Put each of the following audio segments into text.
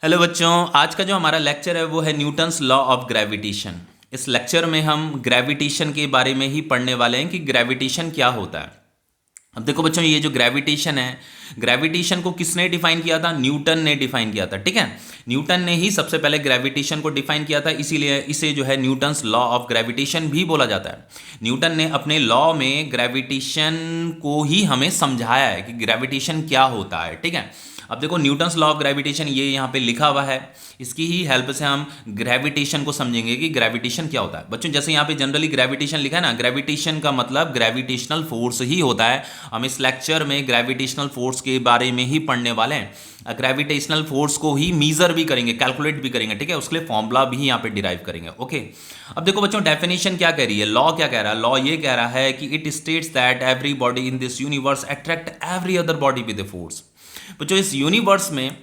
Hello बच्चों, आज का जो हमारा लेक्चर है वो है न्यूटन्स लॉ ऑफ ग्रेविटेशन। इस लेक्चर में हम ग्रेविटेशन के बारे में ही पढ़ने वाले हैं कि ग्रेविटेशन क्या होता है। अब देखो बच्चों, ये जो ग्रेविटेशन है, ग्रेविटेशन को किसने डिफाइन किया था? न्यूटन ने डिफाइन किया था। ठीक है, न्यूटन ने ही सबसे पहले ग्रेविटेशन को डिफाइन किया था, इसीलिए इसे जो है न्यूटन्स लॉ ऑफ ग्रेविटेशन भी बोला जाता है। न्यूटन ने अपने लॉ में ग्रेविटेशन को ही हमें समझाया है कि ग्रेविटेशन क्या होता है। ठीक है, अब देखो न्यूटन्स लॉ ऑफ ग्रेविटेशन ये यहाँ पे लिखा हुआ है, इसकी ही हेल्प से हम ग्रेविटेशन को समझेंगे कि ग्रेविटेशन क्या होता है। बच्चों जैसे यहाँ पे जनरली ग्रेविटेशन लिखा है ना, ग्रेविटेशन का मतलब ग्रेविटेशनल फोर्स ही होता है। हम इस लेक्चर में ग्रेविटेशनल फोर्स के बारे में ही पढ़ने वाले हैं। ग्रेविटेशनल फोर्स को ही मीजर भी करेंगे, कैलकुलेट भी करेंगे। ठीक है, उसके लिए फॉर्मूला भी यहाँ पे डिराइव करेंगे। ओके, अब देखो बच्चों, डेफिनेशन क्या कह रही है, लॉ क्या कह रहा है? लॉ ये कह रहा है कि it states that every body in this universe attract every other body with a force. बच्चों इस यूनिवर्स में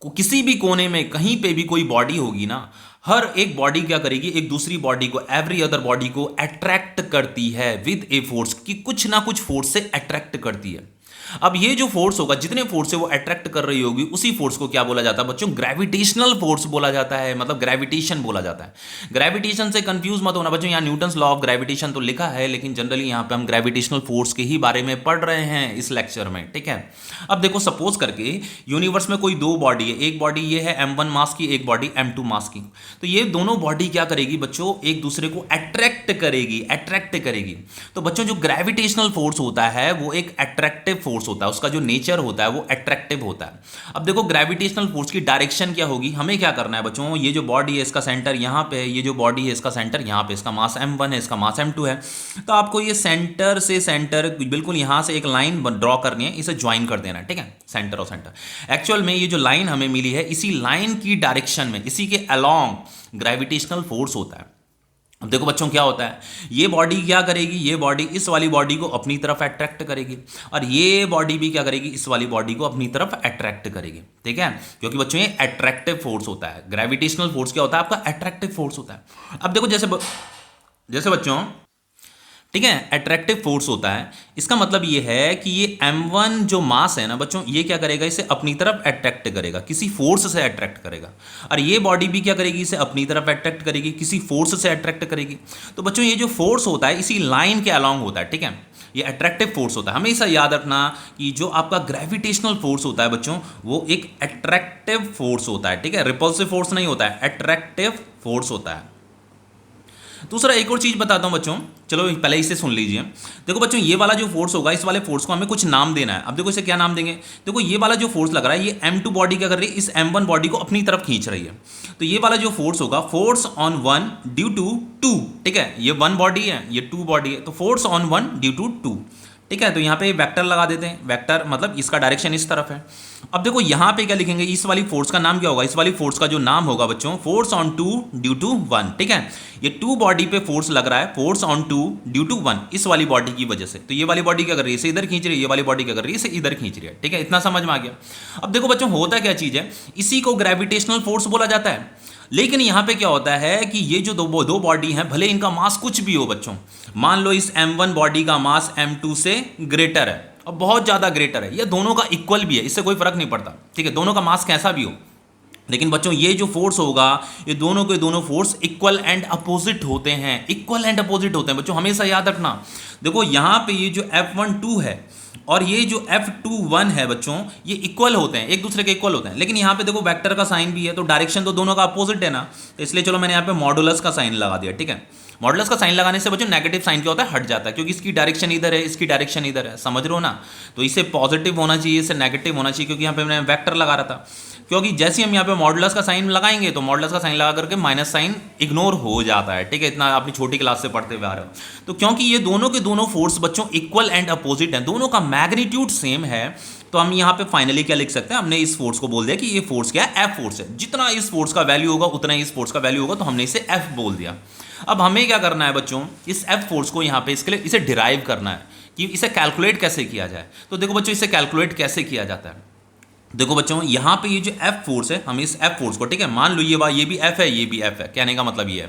किसी भी कोने में कहीं पे भी कोई बॉडी होगी ना, हर एक बॉडी क्या करेगी, एक दूसरी बॉडी को, एवरी अदर बॉडी को अट्रैक्ट करती है विद ए फोर्स, कि कुछ ना कुछ फोर्स से अट्रैक्ट करती है। अब ये जो फोर्स होगा, जितने फोर्स से वो अट्रैक्ट कर रही होगी, उसी फोर्स को क्या बोला जाता है बच्चों? ग्रेविटेशनल फोर्स बोला जाता है, मतलब ग्रेविटेशन बोला जाता है। ग्रेविटेशन से कंफ्यूज मत होना बच्चों, यहाँ न्यूटन्स लॉ ऑफ ग्रेविटेशन तो लिखा है, लेकिन जनरली यहाँ पे हम ग्रेविटेशनल फोर्स के ही बारे में पढ़ रहे हैं इस लेक्चर में। ठीक है, अब देखो सपोज करके यूनिवर्स में कोई दो बॉडी है, एक बॉडी ये है m1 मास की, एक बॉडी m2 मास की। तो ये दोनों बॉडी क्या करेगी बच्चों? एक दूसरे को अट्रैक्ट करेगी। तो बच्चों जो ग्रेविटेशनल फोर्स होता है वो एक अट्रैक्टिव फोर्स होता है, उसका जो नेचर होता है वो अट्रैक्टिव होता है। अब देखो ग्रेविटेशनल फोर्स की डायरेक्शन क्या होगी, हमें क्या करना है बच्चों? ये जो बॉडी है इसका सेंटर यहाँ पे है, ये जो बॉडी है इसका सेंटर यहाँ पे, इसका मास m1 है, इसका मास m2 है। तो आपको ये सेंटर से सेंटर बिल्कुल यहाँ से एक लाइन ड्रॉ करनी है, इसे ज्वाइन कर देना है। ठीक है, सेंटर और सेंटर। एक्चुअल में ये जो लाइन हमें मिली है, इसी लाइन की डायरेक्शन में, इसी के अलोंग ग्रेविटेशनल फोर्स होता है। अब देखो बच्चों क्या होता है, ये बॉडी क्या करेगी, ये बॉडी इस वाली बॉडी को अपनी तरफ अट्रैक्ट करेगी, और ये बॉडी भी क्या करेगी, इस वाली बॉडी को अपनी तरफ अट्रैक्ट करेगी। ठीक है, क्योंकि बच्चों ये अट्रैक्टिव फोर्स होता है। ग्रेविटेशनल फोर्स क्या होता है? आपका अट्रैक्टिव फोर्स होता है। अब देखो जैसे बच्चों, ठीक है, अट्रैक्टिव फोर्स होता है, इसका मतलब ये है कि ये m1 जो मास है ना बच्चों, ये क्या करेगा, इसे अपनी तरफ अट्रैक्ट करेगा, किसी फोर्स से अट्रैक्ट करेगा। और ये बॉडी भी क्या करेगी, इसे अपनी तरफ अट्रैक्ट करेगी, किसी फोर्स से अट्रैक्ट करेगी। तो बच्चों ये जो फोर्स होता है इसी लाइन के अलॉन्ग होता है। ठीक है, ये अट्रैक्टिव फोर्स होता है। हमेशा याद रखना कि जो आपका ग्रेविटेशनल फोर्स होता है बच्चों, वो एक अट्रैक्टिव फोर्स होता है। ठीक है, रिपल्सिव फोर्स नहीं होता है, अट्रैक्टिव फोर्स होता है। दूसरा एक और चीज बताता हूं बच्चों, चलो पहले इसे सुन लीजिए। देखो बच्चों, ये वाला जो फोर्स होगा, इस वाले फोर्स को हमें कुछ नाम देना है। अब देखो इसे क्या नाम देंगे? देखो ये वाला जो फोर्स लग रहा है, ये m2 बॉडी क्या कर रही है, इस m1 बॉडी को अपनी तरफ खींच रही है। तो ये वाला जो फोर्स होगा, force on one due to two. ठीक है, ये वन बॉडी है, ये टू बॉडी है, तो force on one due to two. ठीक है, तो यहाँ पे वेक्टर लगा देते हैं, वेक्टर मतलब इसका डायरेक्शन इस तरफ है। अब देखो यहाँ पे क्या लिखेंगे, इस वाली फोर्स का नाम क्या होगा? इस वाली फोर्स का जो नाम होगा बच्चों, force on two due to one. ठीक है, ये टू बॉडी पे फोर्स लग रहा है, force on two due to one, इस वाली बॉडी की वजह से। तो ये वाली बॉडी क्या कर रही है, इसे इधर खींच रही है, ये वाली बॉडी क्या कर रही है, इसे इधर खींच रही है। ठीक है, इतना समझ में आ गया। अब देखो बच्चों, होता क्या चीज है, इसी को ग्रेविटेशनल फोर्स बोला जाता है। लेकिन यहां पे क्या होता है कि ये जो दो बॉडी हैं, भले इनका मास कुछ भी हो बच्चों, मान लो इस m1 बॉडी का मास m2 से ग्रेटर है, और बहुत ज्यादा ग्रेटर है, ये दोनों का इक्वल भी है, इससे कोई फर्क नहीं पड़ता। ठीक है, दोनों का मास कैसा भी हो, लेकिन बच्चों ये जो फोर्स होगा, ये दोनों के दोनों फोर्स इक्वल एंड अपोजिट होते हैं, इक्वल एंड अपोजिट होते हैं बच्चों, हमेशा याद रखना। देखो यहां पे ये जो F12 है और ये जो F21 है बच्चों, ये इक्वल होते हैं, एक दूसरे के इक्वल होते हैं। लेकिन यहाँ पे देखो वेक्टर का साइन भी है, तो डायरेक्शन तो दोनों का अपोजिट है ना, तो इसलिए चलो मैंने यहाँ पे मॉडुलस का साइन लगा दिया। ठीक है, मॉडुलस का साइन लगाने से बच्चों नेगेटिव साइन क्या होता है, हट जाता है, क्योंकि इसकी डायरेक्शन इधर है, इसकी डायरेक्शन इधर है, समझ रहे हो ना। तो इसे पॉजिटिव होना चाहिए, इसे नेगेटिव होना चाहिए, क्योंकि यहाँ पे मैंने वेक्टर लगा रहा था। क्योंकि जैसे हम यहाँ पे मॉडुलस का साइन लगाएंगे, तो मॉडुलस का साइन लगा करके माइनस साइन इग्नोर हो जाता है। ठीक है, इतना अपनी छोटी क्लास से पढ़ते हुए आ रहे हो। तो क्योंकि ये दोनों के दोनों फोर्स बच्चों इक्वल एंड अपोजिट हैं, दोनों का मैग्नीट्यूड सेम है, तो हम यहाँ पे फाइनली क्या लिख सकते हैं, हमने इस फोर्स को बोल दिया कि ये फोर्स क्या है, F फोर्स है। जितना इस फोर्स का वैल्यू होगा उतना ही इस फोर्स का वैल्यू होगा, तो हमने इसे F बोल दिया। अब हमें क्या करना है बच्चों, इस F फोर्स को यहाँ पे इसके लिए इसे डिराइव करना है कि इसे कैलकुलेट कैसे किया जाए। तो देखो बच्चों, इसे कैलकुलेट कैसे किया जाता है। देखो बच्चों यहाँ पे ये जो F फोर्स है, हम इस F फोर्स को, ठीक है, मान लो ये भी F है, ये भी F है, कहने का मतलब ये है।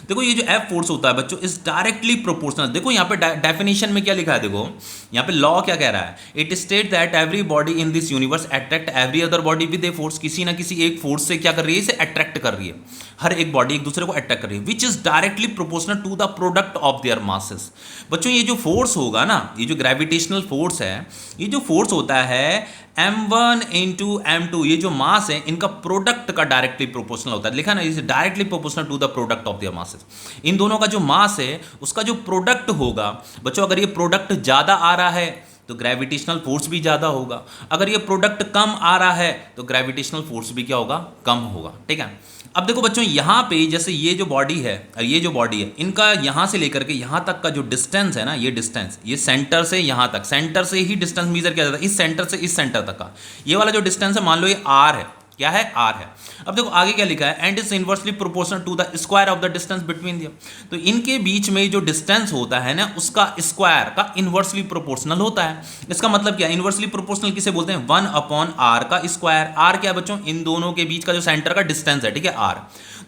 देखो ये जो F फोर्स होता है बच्चों इज डायरेक्टली प्रोपोर्शनल। देखो यहाँ पे डेफिनेशन में क्या लिखा है, देखो यहाँ पे लॉ क्या कह रहा है, it state that every body in this universe attract every other body with a force. किसी ना किसी एक फोर्स से क्या कर रही है, इसे अट्रैक्ट कर रही है, हर एक बॉडी एक दूसरे को अट्रैक्ट कर रही है, which is directly proportional to the product of their masses. बच्चों ये जो फोर्स होगा ना, ये जो ग्रेविटेशनल फोर्स है, ये जो फोर्स होता है m1 इंटू m2, ये जो मास है इनका प्रोडक्ट का डायरेक्टली प्रोपोर्शनल होता है, लिखा ना, is directly proportional to the product of their masses. इन दोनों का जो मास है उसका जो प्रोडक्ट होगा बच्चों, अगर ये प्रोडक्ट ज्यादा आ रहा है तो ग्रेविटेशनल फोर्स भी ज्यादा होगा, अगर ये प्रोडक्ट कम आ रहा है तो ग्रेविटेशनल फोर्स भी क्या होगा, कम होगा, ठीक है। अब देखो बच्चों यहाँ पे जैसे ये जो बॉडी है और ये जो बॉडी है, इनका यहाँ से लेकर के यहाँ तक का जो डिस्टेंस है ना, ये डिस्टेंस, ये सेंटर से यहाँ तक, सेंटर से ही डिस्टेंस मेजर किया जाता है, इस सेंटर से इस सेंटर तक का ये वाला जो डिस्टेंस है, मान लो ये r है, क्या है, r है। अब देखो आगे क्या लिखा है, and is inversely proportional to the square of the distance between them. तो इनके बीच में जो डिस्टेंस होता है ना, उसका स्क्वायर का इनवर्सली प्रोपोर्शनल होता है। इसका मतलब क्या, इनवर्सली प्रोपोर्शनल किसे बोलते हैं, 1/r का स्क्वायर। r क्या है बच्चों, इन दोनों के बीच का जो सेंटर का डिस्टेंस है, ठीक है, r।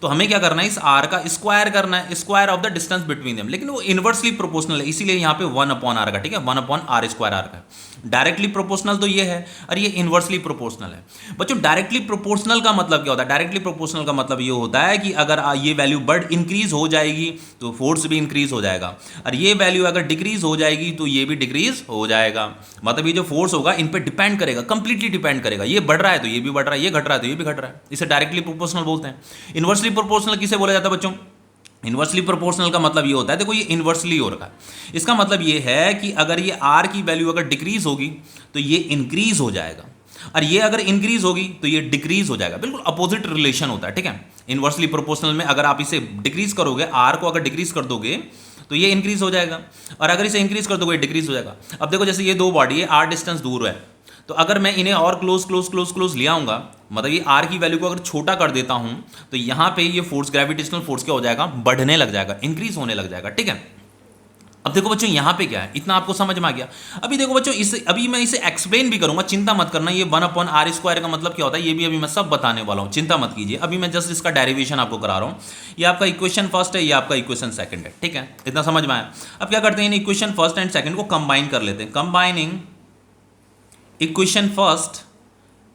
तो हमें क्या करना है, इस r का स्क्वायर करना है, square of the distance between them, लेकिन वो इनवर्सली प्रोपोर्शनल है, इसीलिए यहाँ पे 1/r का, ठीक है, 1/r स्क्वायर r का। डायरेक्टली प्रोपोर्शनल तो ये है और ये इनवर्सली प्रोपोर्शनल है। बच्चों डायरेक्टली प्रोपोर्शनल का मतलब क्या होता है, डायरेक्टली प्रोपोर्शनल का मतलब ये होता है कि अगर ये वैल्यू इंक्रीज हो जाएगी तो फोर्स भी इंक्रीज हो जाएगा, और ये वैल्यू अगर डिक्रीज हो जाएगी तो ये भी डिक्रीज हो जाएगा। मतलब ये जो फोर्स होगा इन पे डिपेंड करेगा, कंप्लीटली डिपेंड करेगा, ये बढ़ रहा है तो ये भी बढ़ रहा है, ये घट रहा है तो ये भी घट रहा है, इसे डायरेक्टली प्रोपोर्शनल बोलते हैं। इनवर्सली प्रोपोर्शनल किसे बोला जाता है बच्चों, इनवर्सली प्रोपोर्शनल का मतलब ये होता है, देखो ये इनवर्सली हो रखा है, इसका मतलब ये है कि अगर ये r की वैल्यू अगर डिक्रीज होगी तो ये इंक्रीज हो जाएगा, और ये अगर इंक्रीज होगी तो ये डिक्रीज हो जाएगा, बिल्कुल अपोजिट रिलेशन होता है, ठीक है। इनवर्सली प्रोपोर्शनल में अगर आप इसे डिक्रीज करोगे, r को अगर डिक्रीज कर दोगे तो ये इंक्रीज हो जाएगा, और अगर इसे इंक्रीज कर दोगे डिक्रीज हो जाएगा। अब देखो जैसे ये दो बॉडी है, r डिस्टेंस दूर है, तो अगर मैं इन्हें और क्लोज क्लोज क्लोज क्लोज ले आऊंगा, मतलब ये r की वैल्यू को अगर छोटा कर देता हूं तो यहाँ पे ये फोर्स, ग्रेविटेशनल फोर्स क्या हो जाएगा, बढ़ने लग जाएगा, इंक्रीज होने लग जाएगा, ठीक है। अब देखो बच्चों यहाँ पे क्या है, इतना आपको समझ में आ गया। अभी देखो बच्चों अभी मैं इसे एक्सप्लेन भी करूंगा, चिंता मत करना, ये 1/r स्क्वायर का मतलब क्या होता है ये भी अभी मैं सब बताने वाला हूँ, चिंता मत कीजिए। अभी मैं जस्ट इसका डेरिवेशन आपको करा रहा हूँ। ये आपका इक्वेशन फर्स्ट है, ये आपका इक्वेशन सेकंड है, ठीक है, इतना समझ में आया। अब क्या करते हैं, इक्वेशन फर्स्ट एंड सेकंड को कंबाइन कर लेते हैं, combining equation first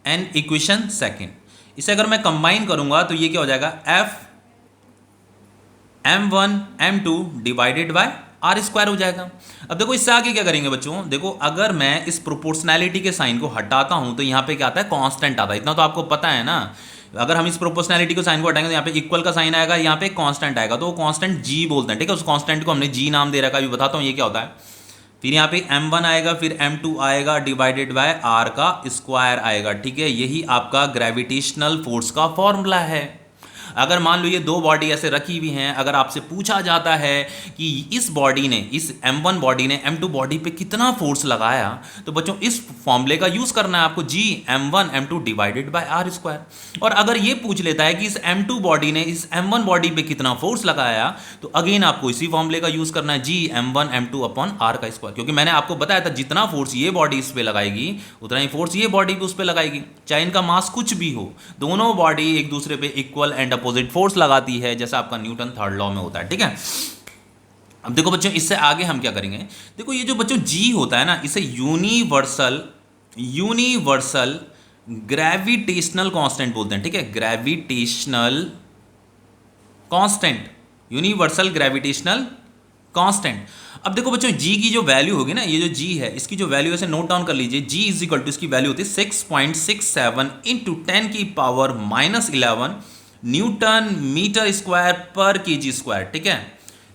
and equation second. इसे अगर मैं कंबाइन करूंगा तो ये क्या हो जाएगा, f m1 m2 divided by r square हो जाएगा। अब देखो इससे आगे क्या करेंगे बच्चों, देखो अगर मैं इस प्रोपोर्शनैलिटी के साइन को हटाता हूं तो यहाँ पे क्या आता है, कांस्टेंट आता है, इतना तो आपको पता है ना। अगर हम इस प्रोपोर्शनैलिटी को साइन को हटाएंगे तो यहाँ पे इक्वल का साइन आएगा, यहाँ पे कांस्टेंट आएगा, तो वो कांस्टेंट g बोलते हैं, ठीक है। उस कांस्टेंट को हमने g नाम दे रखा है, अभी बताता हूँ ये क्या होता है। फिर यहाँ पे m1 आएगा, फिर m2 आएगा डिवाइडेड बाय r का स्क्वायर आएगा, ठीक है। यही आपका ग्रेविटेशनल फोर्स का फॉर्मूला है। अगर मान लो ये दो बॉडी ऐसे रखी हुई हैं, अगर आपसे पूछा जाता है कि इस बॉडी ने, इस m1 बॉडी ने m2 बॉडी पे कितना फोर्स लगाया, तो बच्चों इस फॉर्मूले का यूज करना है आपको, g m1 m2 divided by r square. और अगर ये पूछ लेता है कि इस m2 बॉडी ने इस m1 बॉडी पे कितना फोर्स लगाया, तो अगेन आपको इसी फॉर्मूले का यूज करना है, g m1 m2 upon r का स्क्वायर। क्योंकि मैंने आपको बताया था जितना फोर्स ये बॉडी इस पे लगाएगी उतना ही फोर्स ये बॉडी भी उस पे लगाएगी, चाहे इनका मास कुछ भी हो, दोनों बॉडी एक दूसरे पे इक्वल एंड अपोजिट फोर्स लगाती है, जैसा आपका न्यूटन थर्ड लॉ में होता है, ठीक है। अब देखो बच्चों इससे आगे हम क्या करेंगे, देखो ये जो बच्चों जी होता है ना, इसे यूनिवर्सल ग्रेविटेशनल कांस्टेंट बोलते हैं, ठीक है, gravitational constant, universal gravitational constant. अब देखो बच्चों जी की जो वैल्यू होगी ना, ये जो जी है इसकी जो वैल्यू ऐसे नोट डाउन कर लीजिए, जी इज इक्वल टू, इसकी वैल्यू होती है 6.67 इंटू 10⁻11 न्यूटन मीटर स्क्वायर पर केजी स्क्वायर, ठीक है,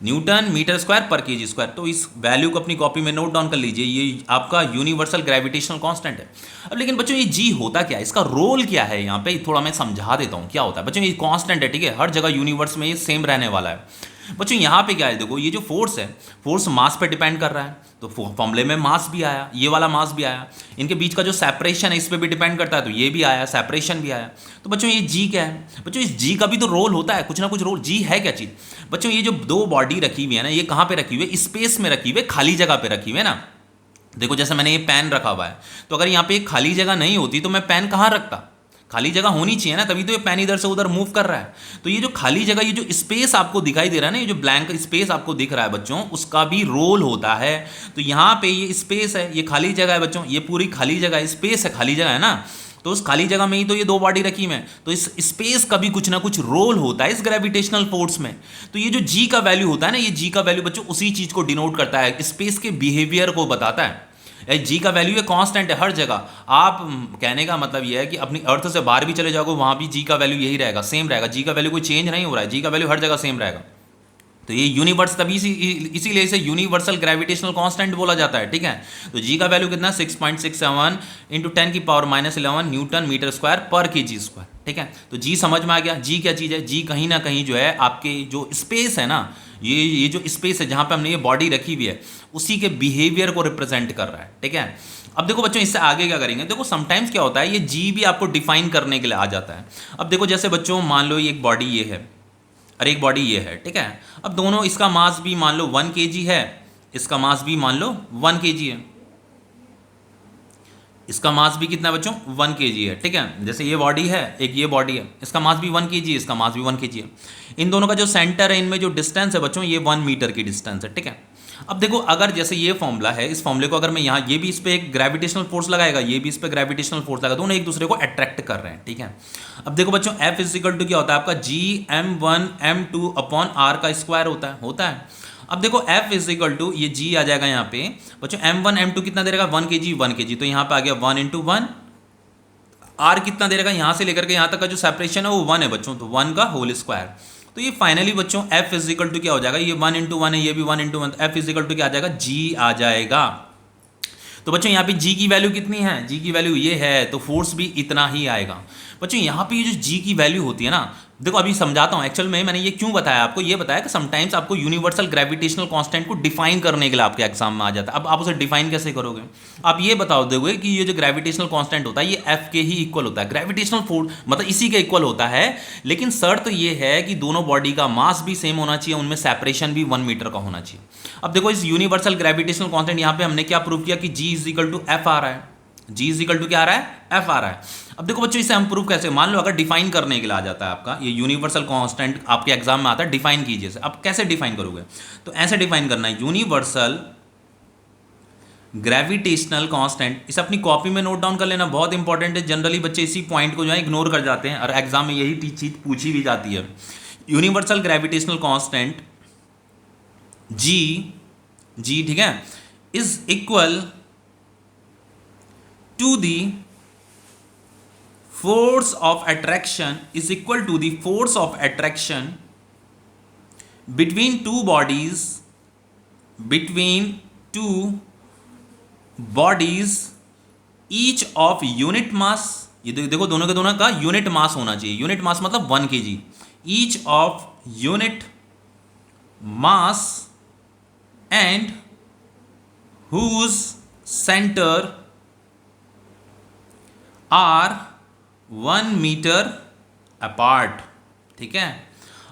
न्यूटन मीटर स्क्वायर पर केजी स्क्वायर। तो इस वैल्यू को अपनी कॉपी में नोट डाउन कर लीजिए, ये आपका यूनिवर्सल ग्रेविटेशनल कांस्टेंट है। अब लेकिन बच्चों ये जी होता क्या है, इसका रोल क्या है, यहाँ पे थोड़ा मैं समझा देता हूँ क्या होता है। बच्चों ये कांस्टेंट है, ठीक है, हर जगह यूनिवर्स में ये सेम रहने वाला है। बच्चों यहाँ पे क्या है, देखो ये जो फोर्स है, फोर्स मास पे डिपेंड कर रहा है, तो फॉर्मूले में मास भी आया, ये वाला मास भी आया, इनके बीच का जो सेपरेशन है इस पे भी डिपेंड करता है, तो ये भी आया, सेपरेशन भी आया। तो बच्चों ये जी क्या है, बच्चों इस जी का भी तो रोल होता है, कुछ ना कुछ रोल। जी है क्या चीज बच्चों, ये जो दो बॉडी रखी हुई है ना, ये कहाँ पे रखी हुई है, स्पेस में रखी हुई है, खाली जगह पे रखी हुई है ना, देखो जैसे मैंने ये पेन रखा हुआ है, तो अगर यहाँ पे एक खाली जगह नहीं होती तो मैं पेन कहाँ रखता, खाली जगह होनी चाहिए ना, तभी तो ये पेन इधर से उधर मूव कर रहा है। तो ये जो खाली जगह, ये जो स्पेस आपको दिखाई दे रहा है ना, ये जो ब्लैंक स्पेस आपको दिख रहा है बच्चों, उसका भी रोल होता है। तो यहाँ पे ये स्पेस है, ये खाली जगह है बच्चों, ये पूरी खाली जगह स्पेस है, खाली जगह है ना, तो उस खाली जगह में ही तो ये दो बॉडी रखी मैं, तो इस स्पेस का भी कुछ ना कुछ रोल होता है इस ग्रेविटेशनल फोर्स में। तो ये जो जी का वैल्यू होता है ना, ये जी का वैल्यू बच्चों उसी चीज को डिनोट करता है, स्पेस के बिहेवियर को बताता है। जी का वैल्यू है कांस्टेंट है हर जगह। आप कहने का मतलब यह है कि अपनी अर्थ से बाहर भी चले जाओगे, वहां भी जी का वैल्यू यही रहेगा, सेम रहेगा, जी का वैल्यू कोई चेंज नहीं हो रहा है, जी का वैल्यू हर जगह सेम रहेगा। तो ये यूनिवर्स तभी इसीलिए इसे यूनिवर्सल ग्रेविटेशनल कांस्टेंट बोला जाता है, ठीक है। तो जी का वैल्यू कितना 6.67 इंटू 10⁻11 न्यूटन मीटर स्क्वायर पर केजी स्क्वायर, ठीक है। तो जी समझ में आ गया। जी क्या चीज़ है, जी कहीं ना कहीं जो है आपके जो स्पेस है ना, ये जो स्पेस है जहाँ पे हमने ये बॉडी रखी हुई है, उसी के बिहेवियर को रिप्रेजेंट कर रहा है, ठीक है। अब देखो बच्चों इससे आगे क्या करेंगे, देखो समटाइम्स क्या होता है, ये जी भी आपको डिफाइन करने के लिए आ जाता है। अब देखो जैसे बच्चों मान लो ये एक बॉडी ये है और एक बॉडी ये है, ठीक है। अब दोनों, इसका मास भी मान लो 1 kg है, इसका मास भी मान लो 1 kg है, इसका मास भी कितना बच्चों 1 kg है, ठीक है। जैसे ये बॉडी है, एक ये बॉडी है, इसका मास भी 1 kg है, इसका मास भी 1 kg है। इन दोनों का जो सेंटर है, इनमें जो डिस्टेंस है बच्चों, ये 1 मीटर की डिस्टेंस है, ठीक है। अब देखो अगर जैसे ये फॉर्मूला है, इस फॉर्मूले को अगर मैं यहाँ, ये भी इस पे एक ग्रेविटेशनल फोर्स लगाएगा, ये भी इस पे ग्रेविटेशनल फोर्स लगाएगा, दोनों एक दूसरे को अट्रैक्ट कर रहे हैं, ठीक है। अब देखो बच्चों F इजिकल टू क्या होता है आपका Gm1 m2 अपॉन r का स्क्वायर होता है। अब देखो F इजिकल टू ये G आ जाएगा यहाँ पे बच्चों, m1 m2 कितना दे रहेगा 1 kg, तो यहाँ पे आ गया 1 इंटू 1, r कितना दे रहेगा यहाँ से लेकर के यहाँ तक का जो सेपरेशन है वो 1 है बच्चों, तो 1 का होल स्क्वायर। तो ये फाइनली बच्चों F इजिकल टू क्या हो जाएगा, ये 1 इंटू 1 है, ये भी 1 इंटू 1, F इजिकल टू क्या आ जाएगा G आ जाएगा। तो बच्चों यहाँ पे G की वैल्यू कितनी है, G की वैल्यू ये है, तो फोर्स भी इतना ही आएगा। बच्चों यहाँ पे ये जो G की वैल्यू होती है ना, देखो अभी समझाता हूँ एक्चुअल में मैंने ये क्यों बताया आपको, ये बताया कि समटाइम्स आपको यूनिवर्सल ग्रेविटेशनल कांस्टेंट को डिफाइन करने के लिए आपके एग्जाम में आ जाता है। अब आप उसे डिफाइन कैसे करोगे, आप ये बताओ दोगे कि ये जो ग्रेविटेशनल कांस्टेंट होता है ये F के ही इक्वल होता है, ग्रेविटेशनल फोर्स मतलब इसी के इक्वल होता है, लेकिन शर्त ये है कि दोनों बॉडी का मास भी सेम होना चाहिए, उनमें सेपरेशन भी 1 मीटर का होना चाहिए। अब देखो इस यूनिवर्सल ग्रेविटेशनल कांस्टेंट यहाँ पे हमने क्या प्रूव किया कि G इजिकल टू F आ रहा है, G इजिकल टू क्या आ रहा है F आ रहा है। अब देखो बच्चों इसे हम प्रूव कैसे, मान लो अगर डिफाइन करने के लिए आ जाता है आपका ये यूनिवर्सल कांस्टेंट, आपके एग्जाम में आता है डिफाइन कीजिए, अब कैसे डिफाइन करोगे, तो ऐसे डिफाइन करना है यूनिवर्सल ग्रेविटेशनल कांस्टेंट, इसे अपनी कॉपी में नोट डाउन कर लेना, बहुत इंपॉर्टेंट है। जनरली बच्चे इसी पॉइंट को जो है इग्नोर कर जाते हैं और एग्जाम में यही चीज पूछी भी जाती है। यूनिवर्सल ग्रेविटेशनल कांस्टेंट जी ठीक है, is equal to the force of attraction is equal to the force of attraction between two bodies each of unit mass, ये देखो दोनों के दोनों का यूनिट मास होना चाहिए, यूनिट मास मतलब 1 kg, each of unit mass and whose center are 1 metre apart, ठीक है।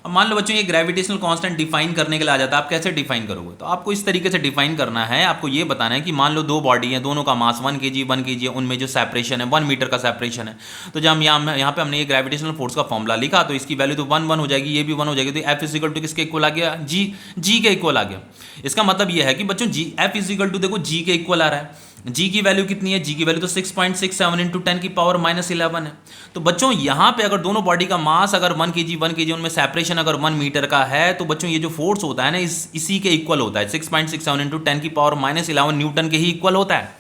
अब मान लो बच्चों ये ग्रेविटेशनल कांस्टेंट डिफाइन करने के लिए आ जाता है, आप कैसे डिफाइन करोगे, तो आपको इस तरीके से डिफाइन करना है, आपको ये बताना है कि मान लो दो बॉडी है, दोनों का मास 1 kg है, उनमें जो सेपरेशन है 1 मीटर का सेपरेशन है। तो जब हम यहाँ पे हमने ये ग्रेविटेशनल फोर्स का फॉर्मूला लिखा, तो इसकी वैल्यू तो 1 हो जाएगी, ये भी 1 हो जाएगी, तो F इजिकल टू किसके इक्वल आ गया, G के इक्वल आ गया। इसका मतलब ये है कि बच्चों F इजिकल टू देखो G के इक्वल आ रहा है, G की वैल्यू कितनी है, G की वैल्यू तो 6.67 इंटू 10⁻11 है। तो बच्चों यहाँ पे अगर दोनों बॉडी का मास अगर 1 kg उनमें सेपरेशन अगर 1 मीटर का है, तो बच्चों ये जो फोर्स होता है ना इसी के इक्वल होता है, 6.67 इंटू 10⁻11 न्यूटन के ही इक्वल होता है।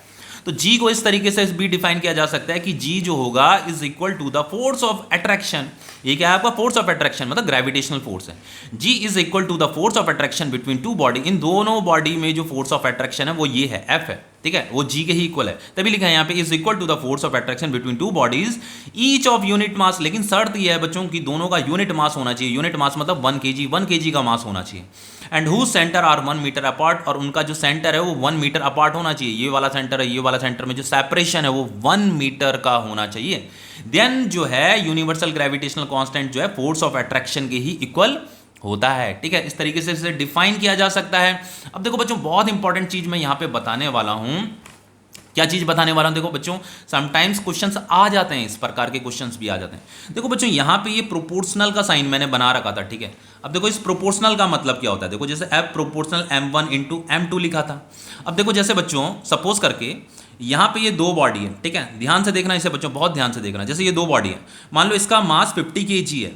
तो G को इस तरीके से भी डिफाइन किया जा सकता है कि G जो होगा is equal to the force of attraction, ये क्या है आपका फोर्स ऑफ अट्रैक्शन मतलब ग्रेविटेशनल फोर्स है। G is equal to the force of attraction between two body, इन दोनों बॉडी में जो फोर्स ऑफ अट्रैक्शन है वो ये है F है, ठीक है, वो G के ही इक्वल है, तभी लिखा है यहाँ पे is equal to the force of attraction between two bodies each of unit mass, लेकिन शर्त ये है बच्चों की दोनों का यूनिट मास होना चाहिए, यूनिट मास मतलब 1 kg का मास होना चाहिए, and whose centre are 1 metre apart, और उनका जो सेंटर है वो 1 मीटर अपार्ट होना चाहिए, ये वाला सेंटर है, ये वाला सेंटर में जो सेपरेशन है वो 1 मीटर का होना चाहिए। देन जो है यूनिवर्सल ग्रेविटेशनल कांस्टेंट जो है फोर्स ऑफ अट्रैक्शन के ही इक्वल होता है, ठीक है। इस तरीके से इसे डिफाइन किया जा सकता है। अब देखो बच्चों बहुत इंपॉर्टेंट चीज मैं यहाँ पे बताने वाला हूं, क्या चीज बताने वाला हूं, देखो बच्चों समटाइम्स क्वेश्चंस आ जाते हैं, इस प्रकार के क्वेश्चंस भी आ जाते हैं। देखो बच्चों यहाँ पे ये प्रोपोर्शनल का साइन मैंने बना रखा था, ठीक है। अब देखो इस प्रोपोर्शनल का मतलब क्या होता है, देखो जैसे F proportional M1 into M2 लिखा था। अब देखो जैसे बच्चों सपोज करके यहाँ पे ये दो बॉडी है, ठीक है, ध्यान से देखना इसे बच्चों, बहुत ध्यान से देखना। जैसे ये दो बॉडी है, मान लो इसका मास 50 kg है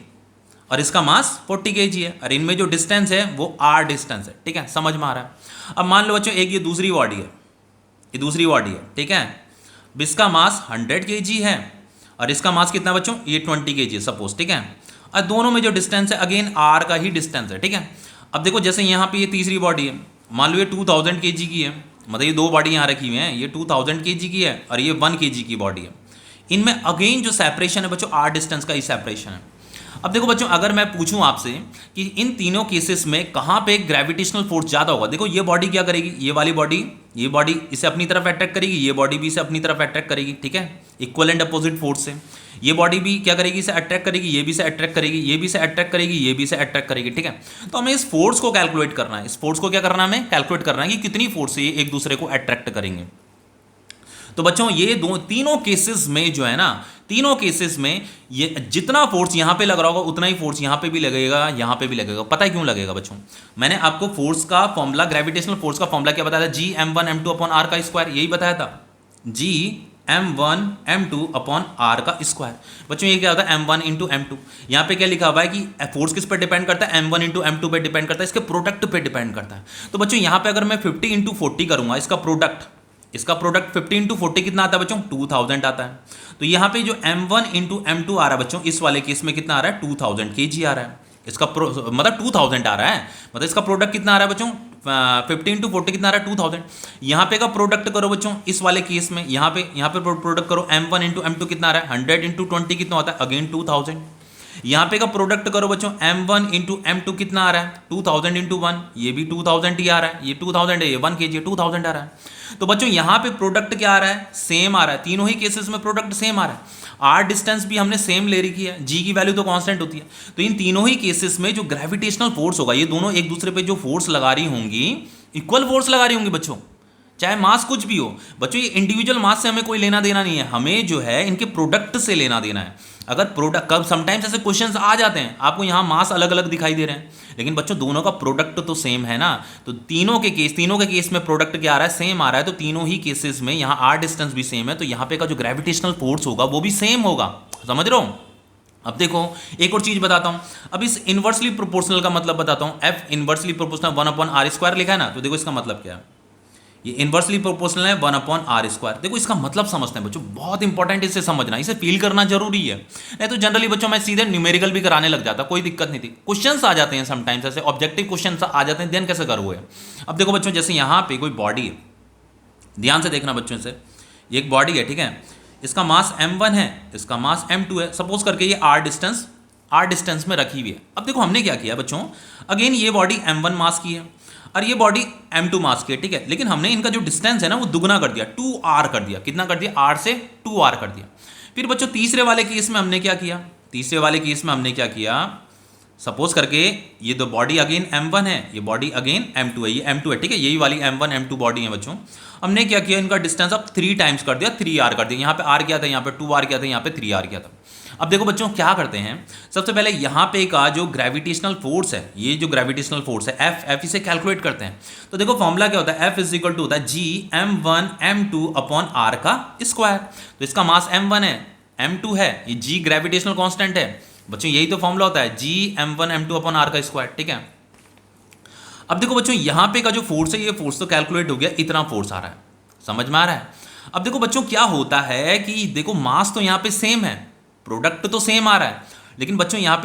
और इसका मास 40 kg है, और इनमें जो डिस्टेंस है वो r डिस्टेंस है, ठीक है, समझ में आ रहा है। अब मान लो बच्चों एक ये दूसरी बॉडी है, ये दूसरी बॉडी है, ठीक है, इसका मास 100 kg है और इसका मास कितना बच्चों, ये 20 kg है सपोज, ठीक है, और दोनों में जो डिस्टेंस है अगेन r का ही डिस्टेंस है, ठीक है। अब देखो जैसे यहाँ पे ये तीसरी बॉडी है, मान लो ये 2000 kg की है, मतलब ये दो बॉडी यहाँ रखी हुई हैं, ये 2000 kg की है और ये 1 kg की बॉडी है। इनमें अगेन जो सेपरेशन है बच्चों r डिस्टेंस का ही सेपरेशन है। अब देखो बच्चों अगर मैं पूछूं आपसे कि इन तीनों केसेस में कहां पे ग्रेविटेशनल फोर्स ज्यादा होगा, देखो ये बॉडी क्या करेगी, ये बॉडी इसे अपनी तरफ अट्रैक्ट करेगी, ये बॉडी भी इसे अपनी तरफ अट्रैक्ट करेगी, ठीक है, इक्वल एंड अपोजिट फोर्स से। ये बॉडी भी क्या करेगी, इसे अट्रैक्ट करेगी, ये भी इसे अट्रैक्ट करेगी, ये भी इसे अट्रैक्ट करेगी, ये भी इसे अट्रैक्ट करेगी, ठीक है। तो हमें इस फोर्स को कैलकुलेट करना है, इस फोर्स को क्या करना है, हमें कैलकुलेट करना है कि कितनी फोर्स से ये एक दूसरे को अट्रैक्ट करेंगे। तो बच्चों ये तीनों केसेस में जो है ना, तीनों केसेस में ये जितना फोर्स यहां पे लग रहा होगा उतना ही फोर्स यहां पे भी लगेगा, यहां पे भी लगेगा। पता है क्यों लगेगा बच्चों, मैंने आपको फोर्स का फॉर्मूला, ग्रेविटेशनल फोर्स का फॉर्मूला क्या बताया था, जी m1m2 अपॉन r का स्क्वायर, यही बताया था, जी m1m2 अपॉन r का स्क्वायर। बच्चों ये क्या होता है m1 इंटू m2, यहाँ पे क्या लिखा हुआ है कि फोर्स किस पर डिपेंड करता है, m1 इंटू m2 पे डिपेंड करता है, इसके प्रोडक्ट पे डिपेंड करता है। तो बच्चों यहाँ पे अगर मैं 50 इंटू 40 करूंगा, इसका प्रोडक्ट 50 इंटू 40 कितना आता है बच्चों, 2000 आता है। तो यहाँ पे जो m1 इंटू m2 आ रहा है बच्चों, इस वाले केस में कितना आ रहा है, 2000 kg आ रहा है, इसका मतलब 2000 आ रहा है, मतलब इसका प्रोडक्ट कितना आ रहा है बच्चों, 50 इंटू 40 कितना आ रहा है, 2000। यहाँ पे का प्रोडक्ट करो बच्चों, इस वाले केस में यहाँ पे प्रोडक्ट करो, m1 इंटू m2 कितना आ रहा है, 100 इंटू 20 कितना होता है, अगेन 2000। यहाँ पे का प्रोडक्ट करो बच्चों, m1 इंटू m2 कितना आ रहा है, 2000 इंटू 1, ये भी 2000 ही आ रहा है, ये 2000 है, ये 1 kg 2000 आ रहा है। तो बच्चों यहाँ पे प्रोडक्ट क्या आ रहा है, सेम आ रहा है, तीनों ही केसेस में प्रोडक्ट सेम आ रहा है, r डिस्टेंस भी हमने सेम ले रखी है, g की वैल्यू तो कांस्टेंट होती है। तो इन तीनों ही केसेस में जो ग्रेविटेशनल फोर्स होगा, ये दोनों एक दूसरे पे जो फोर्स लगा रही होंगी, इक्वल फोर्स लगा रही होंगी बच्चों, चाहे मास कुछ भी हो। बच्चों ये इंडिविजुअल मास से हमें कोई लेना देना नहीं है, हमें जो है इनके प्रोडक्ट से लेना देना है। अगर प्रोडक्ट, कब समटाइम्स ऐसे क्वेश्चंस आ जाते हैं, आपको यहाँ मास अलग अलग दिखाई दे रहे हैं, लेकिन बच्चों दोनों का प्रोडक्ट तो सेम है ना। तो तीनों के केस में प्रोडक्ट क्या आ रहा है, सेम आ रहा है। तो तीनों ही केसेस में यहाँ r डिस्टेंस भी सेम है, तो यहाँ पे का जो ग्रेविटेशनल फोर्स होगा वो भी सेम होगा, समझ रहे हो। अब देखो एक और चीज बताता हूं, अब इस इनवर्सली प्रोपोर्शनल का मतलब बताता हूं। F inversely proportional 1 upon r square लिखा है ना, तो देखो इसका मतलब क्या है, ये इनवर्सली प्रोपोर्शनल है 1 अपॉन r स्क्वायर। देखो इसका मतलब समझते हैं बच्चों, बहुत इंपॉर्टेंट इसे समझना, इसे फील करना जरूरी है। नहीं तो जनरली बच्चों मैं सीधे न्यूमेरिकल भी कराने लग जाता, कोई दिक्कत नहीं थी। क्वेश्चंस आ जाते हैं समटाइम्स, ऐसे ऑब्जेक्टिव क्वेश्चंस आ जाते हैं, देन कैसे करोगे। अब देखो बच्चों जैसे यहाँ पे कोई बॉडी है, ध्यान से देखना बच्चों से, ये एक बॉडी है, ठीक है, इसका मास m1 है, इसका मास m2 है, सपोज करके ये r डिस्टेंस में रखी हुई है। अब देखो हमने क्या किया बच्चों, अगेन ये बॉडी m1 मास की है और ये बॉडी m2 मास की है, ठीक है, लेकिन हमने इनका जो डिस्टेंस है ना वो दुगना कर दिया, 2r कर दिया। कितना कर दिया, r से 2r कर दिया। फिर बच्चों तीसरे वाले केस में हमने क्या किया, सपोज करके ये दो बॉडी अगेन m1 है, ये बॉडी अगेन m2 है, ये m2 है, ठीक है, यही वाली m1 m2 बॉडी है बच्चों। हमने क्या किया, इनका डिस्टेंस अब 3 टाइम्स कर दिया, 3r कर दिया। यहाँ पे r क्या था, यहाँ पे 2r क्या था, यहाँ पे 3r क्या था। अब देखो बच्चों क्या करते हैं, सबसे पहले यहाँ पे का जो ग्रेविटेशनल फोर्स है, ये जो ग्रेविटेशनल फोर्स है F इसे कैलकुलेट करते हैं। तो देखो फॉर्मूला क्या होता है, F इज इक्वल टू होता है G m1 m2 upon r का स्क्वायर। तो इसका मास m1 है, m2 है, ये G ग्रेविटेशनल कांस्टेंट है बच्चों, यही तो फॉर्मूला होता है, G m1 m2 upon r का स्क्वायर, ठीक है। अब देखो बच्चों यहाँ पे का जो फोर्स है, ये फोर्स तो कैलकुलेट हो गया, इतना फोर्स आ रहा है, समझ में आ रहा है। अब देखो बच्चों क्या होता है कि देखो मास तो यहाँ पे सेम है, प्रोडक्ट तो सेम आ रहा है, लेकिन बच्चों यहाँ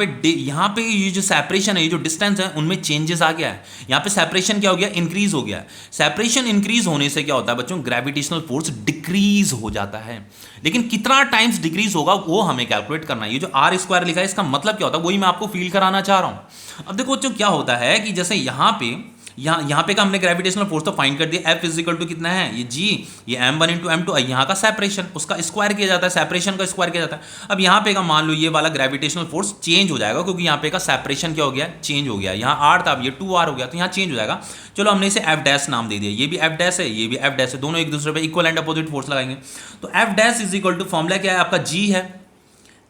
पे ये जो सेपरेशन है, ये जो डिस्टेंस है, उनमें चेंजेस आ गया है। यहाँ पे सेपरेशन क्या हो गया, इंक्रीज हो गया है। सेपरेशन इंक्रीज होने से क्या होता है बच्चों, ग्रेविटेशनल फोर्स डिक्रीज हो जाता है। लेकिन कितना टाइम्स डिक्रीज होगा वो हमें कैलकुलेट करना है। ये जो r स्क्वायर लिखा है, इसका मतलब क्या होता है वही मैं आपको फील कराना चाह रहा हूँ। अब देखो बच्चों क्या होता है कि जैसे यहाँ पे यहाँ पे का हमने ग्रेविटेशनल फोर्स तो फाइंड कर दिया, F इज इक्वल टू कितना है, ये G, ये m1 इंटू m2, यहाँ का सेपरेशन, उसका स्क्वायर किया जाता है, सेपरेशन का स्क्वायर किया जाता है। अब यहाँ पे का मान लो ये वाला ग्रेविटेशनल फोर्स चेंज हो जाएगा, क्योंकि यहाँ पे का सेपरेशन क्या हो गया, चेंज हो गया। यहाँ r था, अब ये 2r हो गया, तो यहाँ चेंज हो जाएगा। चलो हमने इसे F डैश नाम दे दिया, ये भी F डैश है, ये भी F डैश है, दोनों एक दूसरे पे इक्वल एंड अपोजिट फोर्स लगाएंगे। तो F dash is equal to formula क्या है आपका, G है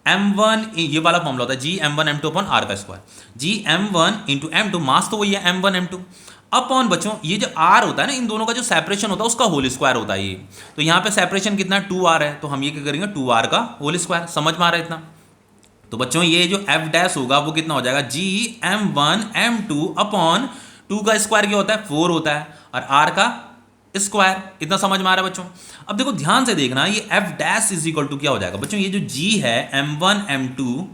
m1, ये वाला फॉर्मूला होता है G m1 m2 upon r का square, G m1 into m2, मास तो वही है m1 m2 अपॉन बच्चों ये जो r होता है ना, इन दोनों का जो सेपरेशन होता है उसका होल स्क्वायर होता है ये। तो यहाँ पे सेपरेशन कितना 2r है, तो हम ये क्या करेंगे 2r का होल स्क्वायर। समझ में आ रहा है इतना? तो बच्चों ये जो f डैश होगा वो कितना हो जाएगा, G m1 m2 अपॉन 2 का स्क्वायर क्या होता है 4 होता है, और r का स्क्वायर। इतना समझ में आ रहा है बच्चों? अब देखो ध्यान से देखना, ये f dash is equal to क्या हो जाएगा बच्चों, ये जो g है m1 m2,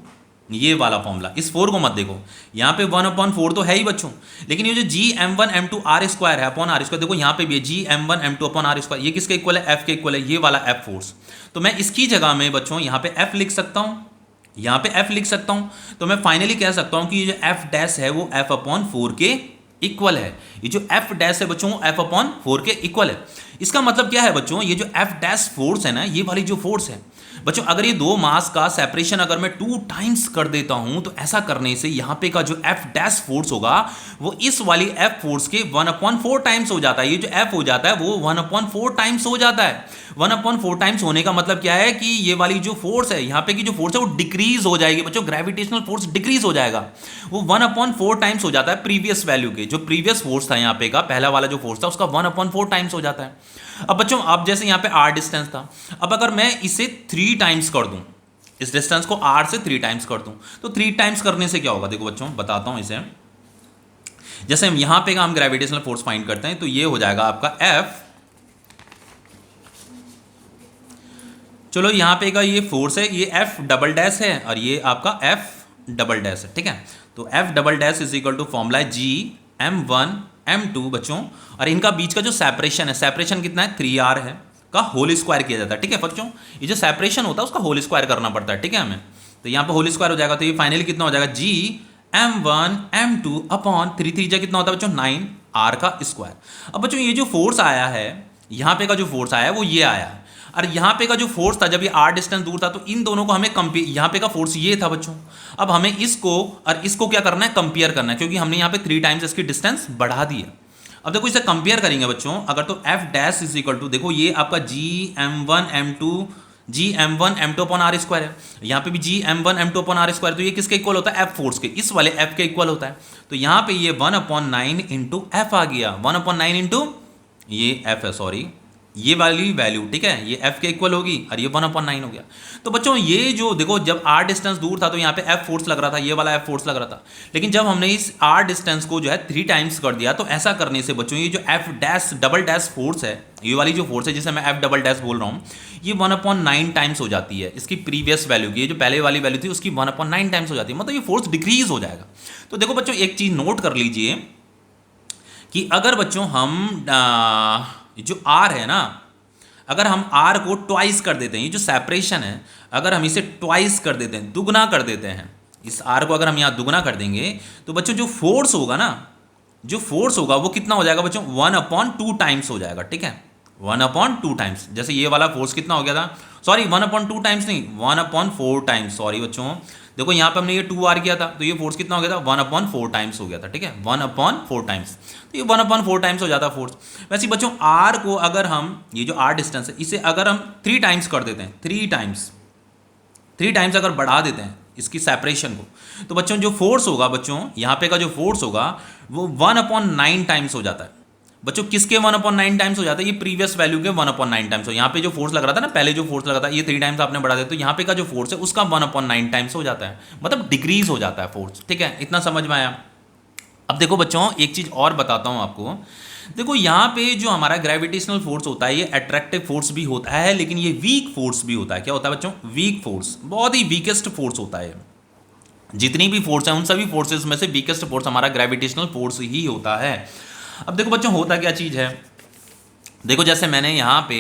ये वाला फॉर्मूला, इस 4 को मत देखो, यहाँ पे 1/4 तो है ही बच्चों, लेकिन ये जो g m1 m2 r square है अपॉन r स्क्वायर, देखो यहाँ पे भी है g m1 m2 upon r square, ये किसके इक्वल है, f के इक्वल है, ये वाला f फोर्स। तो मैं इसकी जगह में बच्चों यहाँ पे f लिख सकता हूँ, यहाँ पे f लिख सकता हूँ। तो मैं फाइनली कह सकता हूँ कि ये जो f डैश है वो f/4 के इक्वल है। ये जो f डैश है बच्चों f/4 के इक्वल है। इसका मतलब क्या है बच्चों, ये जो f डैश फोर्स है ना, ये वाली जो फोर्स है बच्चों, अगर ये दो मास का सेपरेशन अगर मैं 2 टाइम्स कर देता हूं, तो ऐसा करने से यहाँ पे का जो f डैश फोर्स होगा वो इस वाली f फोर्स के 1/4 टाइम्स हो जाता है। ये जो f हो जाता है वो 1/4 टाइम्स हो जाता है। 1/4 टाइम्स होने का मतलब क्या है कि ये वाली जो फोर्स है, यहाँ पे की जो फोर्स है वो डिक्रीज हो जाएगी बच्चों, ग्रेविटेशनल फोर्स डिक्रीज हो जाएगा, वो 1/4 टाइम्स हो जाता है प्रीवियस वैल्यू के। जो प्रीवियस फोर्स था यहाँ पे का, पहला वाला जो फोर्स था उसका 1/4 टाइम्स हो जाता है। अब बच्चों अब जैसे यहाँ पे r डिस्टेंस था, अब अगर मैं इसे 3 टाइम्स कर दूं, इस डिस्टेंस को r से 3 टाइम्स कर दूं, तो 3 टाइम्स करने से क्या होगा, देखो बच्चों बताता हूं इसे। जैसे हम यहाँ पे हम ग्रेविटेशनल फोर्स फाइंड करते हैं, तो ये हो जाएगा आपका F, चलो यहाँ पे का ये फोर्स है, ये F डबल डैश है, और ये आपका F डबल डैश है, ठीक है। तो F double dash is equal to formula है G m1 m2 बच्चों, और इनका बीच का जो सेपरेशन है, सेपरेशन कितना है 3r है, का होल स्क्वायर किया जाता है, ठीक है बच्चों। ये जो सेपरेशन होता है उसका होल स्क्वायर करना पड़ता है, ठीक है हमें। तो यहाँ पे होल स्क्वायर हो जाएगा, तो ये फाइनली कितना हो जाएगा G m1 m2 अपॉन 3 जा कितना होता है बच्चों 9r का स्क्वायर। अब बच्चों ये जो फोर्स आया है, यहाँ पे का जो फोर्स आया है वो ये आया है, और यहाँ पे का जो फोर्स था जब ये r डिस्टेंस दूर था, तो इन दोनों को हमें कंपेयर, यहाँ पे का फोर्स ये था बच्चों, अब हमें इसको और इसको क्या करना है, कंपेयर करना है, क्योंकि हमने यहाँ पे 3 टाइम्स इसकी डिस्टेंस बढ़ा दी है। अब देखो इसे कंपेयर करेंगे बच्चों अगर, तो f dash is equal to, देखो ये आपका G m1 m2 upon r square है, यहाँ पे भी G m1 m2 upon r square, तो ये किसके इक्वल होता है, f फोर्स के, इस वाले f के इक्वल होता है। तो यहाँ पे ये 1/9 इंटू f आ गया, 1/9 इंटू ये f है, सॉरी ये वाली वैल्यू, ठीक है, ये f के इक्वल होगी, और ये 1/9 हो गया। तो बच्चों ये जो देखो जब r डिस्टेंस दूर था तो यहाँ पे f फोर्स लग रहा था, ये वाला f फोर्स लग रहा था, लेकिन जब हमने इस r डिस्टेंस को जो है 3 टाइम्स कर दिया, तो ऐसा करने से बच्चों ये जो f dash double dash force है, ये वाली जो फोर्स है जिसे मैं f डबल डैश बोल रहा हूँ, ये 1/9 टाइम्स हो जाती है इसकी प्रीवियस वैल्यू की, ये जो पहले वाली वैल्यू थी उसकी 1/9 टाइम्स हो जाती है, मतलब ये फोर्स डिक्रीज हो जाएगा। तो देखो बच्चों एक चीज नोट कर लीजिए कि अगर बच्चों हम जो r है ना, अगर हम r को ट्वाइस कर देते हैं, ये जो सेपरेशन है अगर हम इसे ट्वाइस कर देते हैं, दुगना कर देते हैं, इस r को अगर हम यहाँ दुगना कर देंगे, तो बच्चों जो फोर्स होगा ना, जो फोर्स होगा वो कितना हो जाएगा बच्चों 1/2 टाइम्स हो जाएगा, ठीक है 1/2 टाइम्स। जैसे ये वाला फोर्स कितना हो गया था, सॉरी 1/2 टाइम्स नहीं 1/4 टाइम्स, सॉरी बच्चों देखो यहाँ पे हमने ये 2r किया था, तो ये फोर्स कितना हो गया था 1/4 टाइम्स हो गया था, ठीक है 1/4 टाइम्स, तो ये 1/4 टाइम्स हो जाता फोर्स। वैसे बच्चों r को अगर हम, ये जो r डिस्टेंस है इसे अगर हम 3 टाइम्स कर देते हैं, 3 टाइम्स अगर बढ़ा देते हैं इसकी सेपरेशन को, तो बच्चों जो फोर्स होगा बच्चों यहाँ पे का जो फोर्स होगा वो 1/9 टाइम्स हो जाता है। बच्चों किसके 1/9 टाइम्स हो जाता है, ये प्रीवियस वैल्यू के 1/9 टाइम्स हो, यहाँ पे जो फोर्स लग रहा था ना, पहले जो फोर्स लगा था ये 3 टाइम्स आपने बढ़ा दिया, तो यहाँ पे का जो फोर्स है उसका 1/9 टाइम्स हो जाता है, मतलब डिक्रीज हो जाता है फोर्स, ठीक है इतना समझ में आया। अब देखो बच्चों एक चीज और बताता हूँ आपको, देखो यहाँ पे जो हमारा ग्रेविटेशनल फोर्स होता है ये अट्रैक्टिव फोर्स भी होता है, लेकिन ये वीक फोर्स भी होता है। क्या होता है बच्चों, वीक फोर्स, बहुत ही वीकेस्ट फोर्स होता है। जितनी भी फोर्स है उन सभी फोर्सेस में से वीकेस्ट फोर्स हमारा ग्रेविटेशनल फोर्स ही होता है। अब देखो बच्चों होता क्या चीज़ है, देखो जैसे मैंने यहाँ पे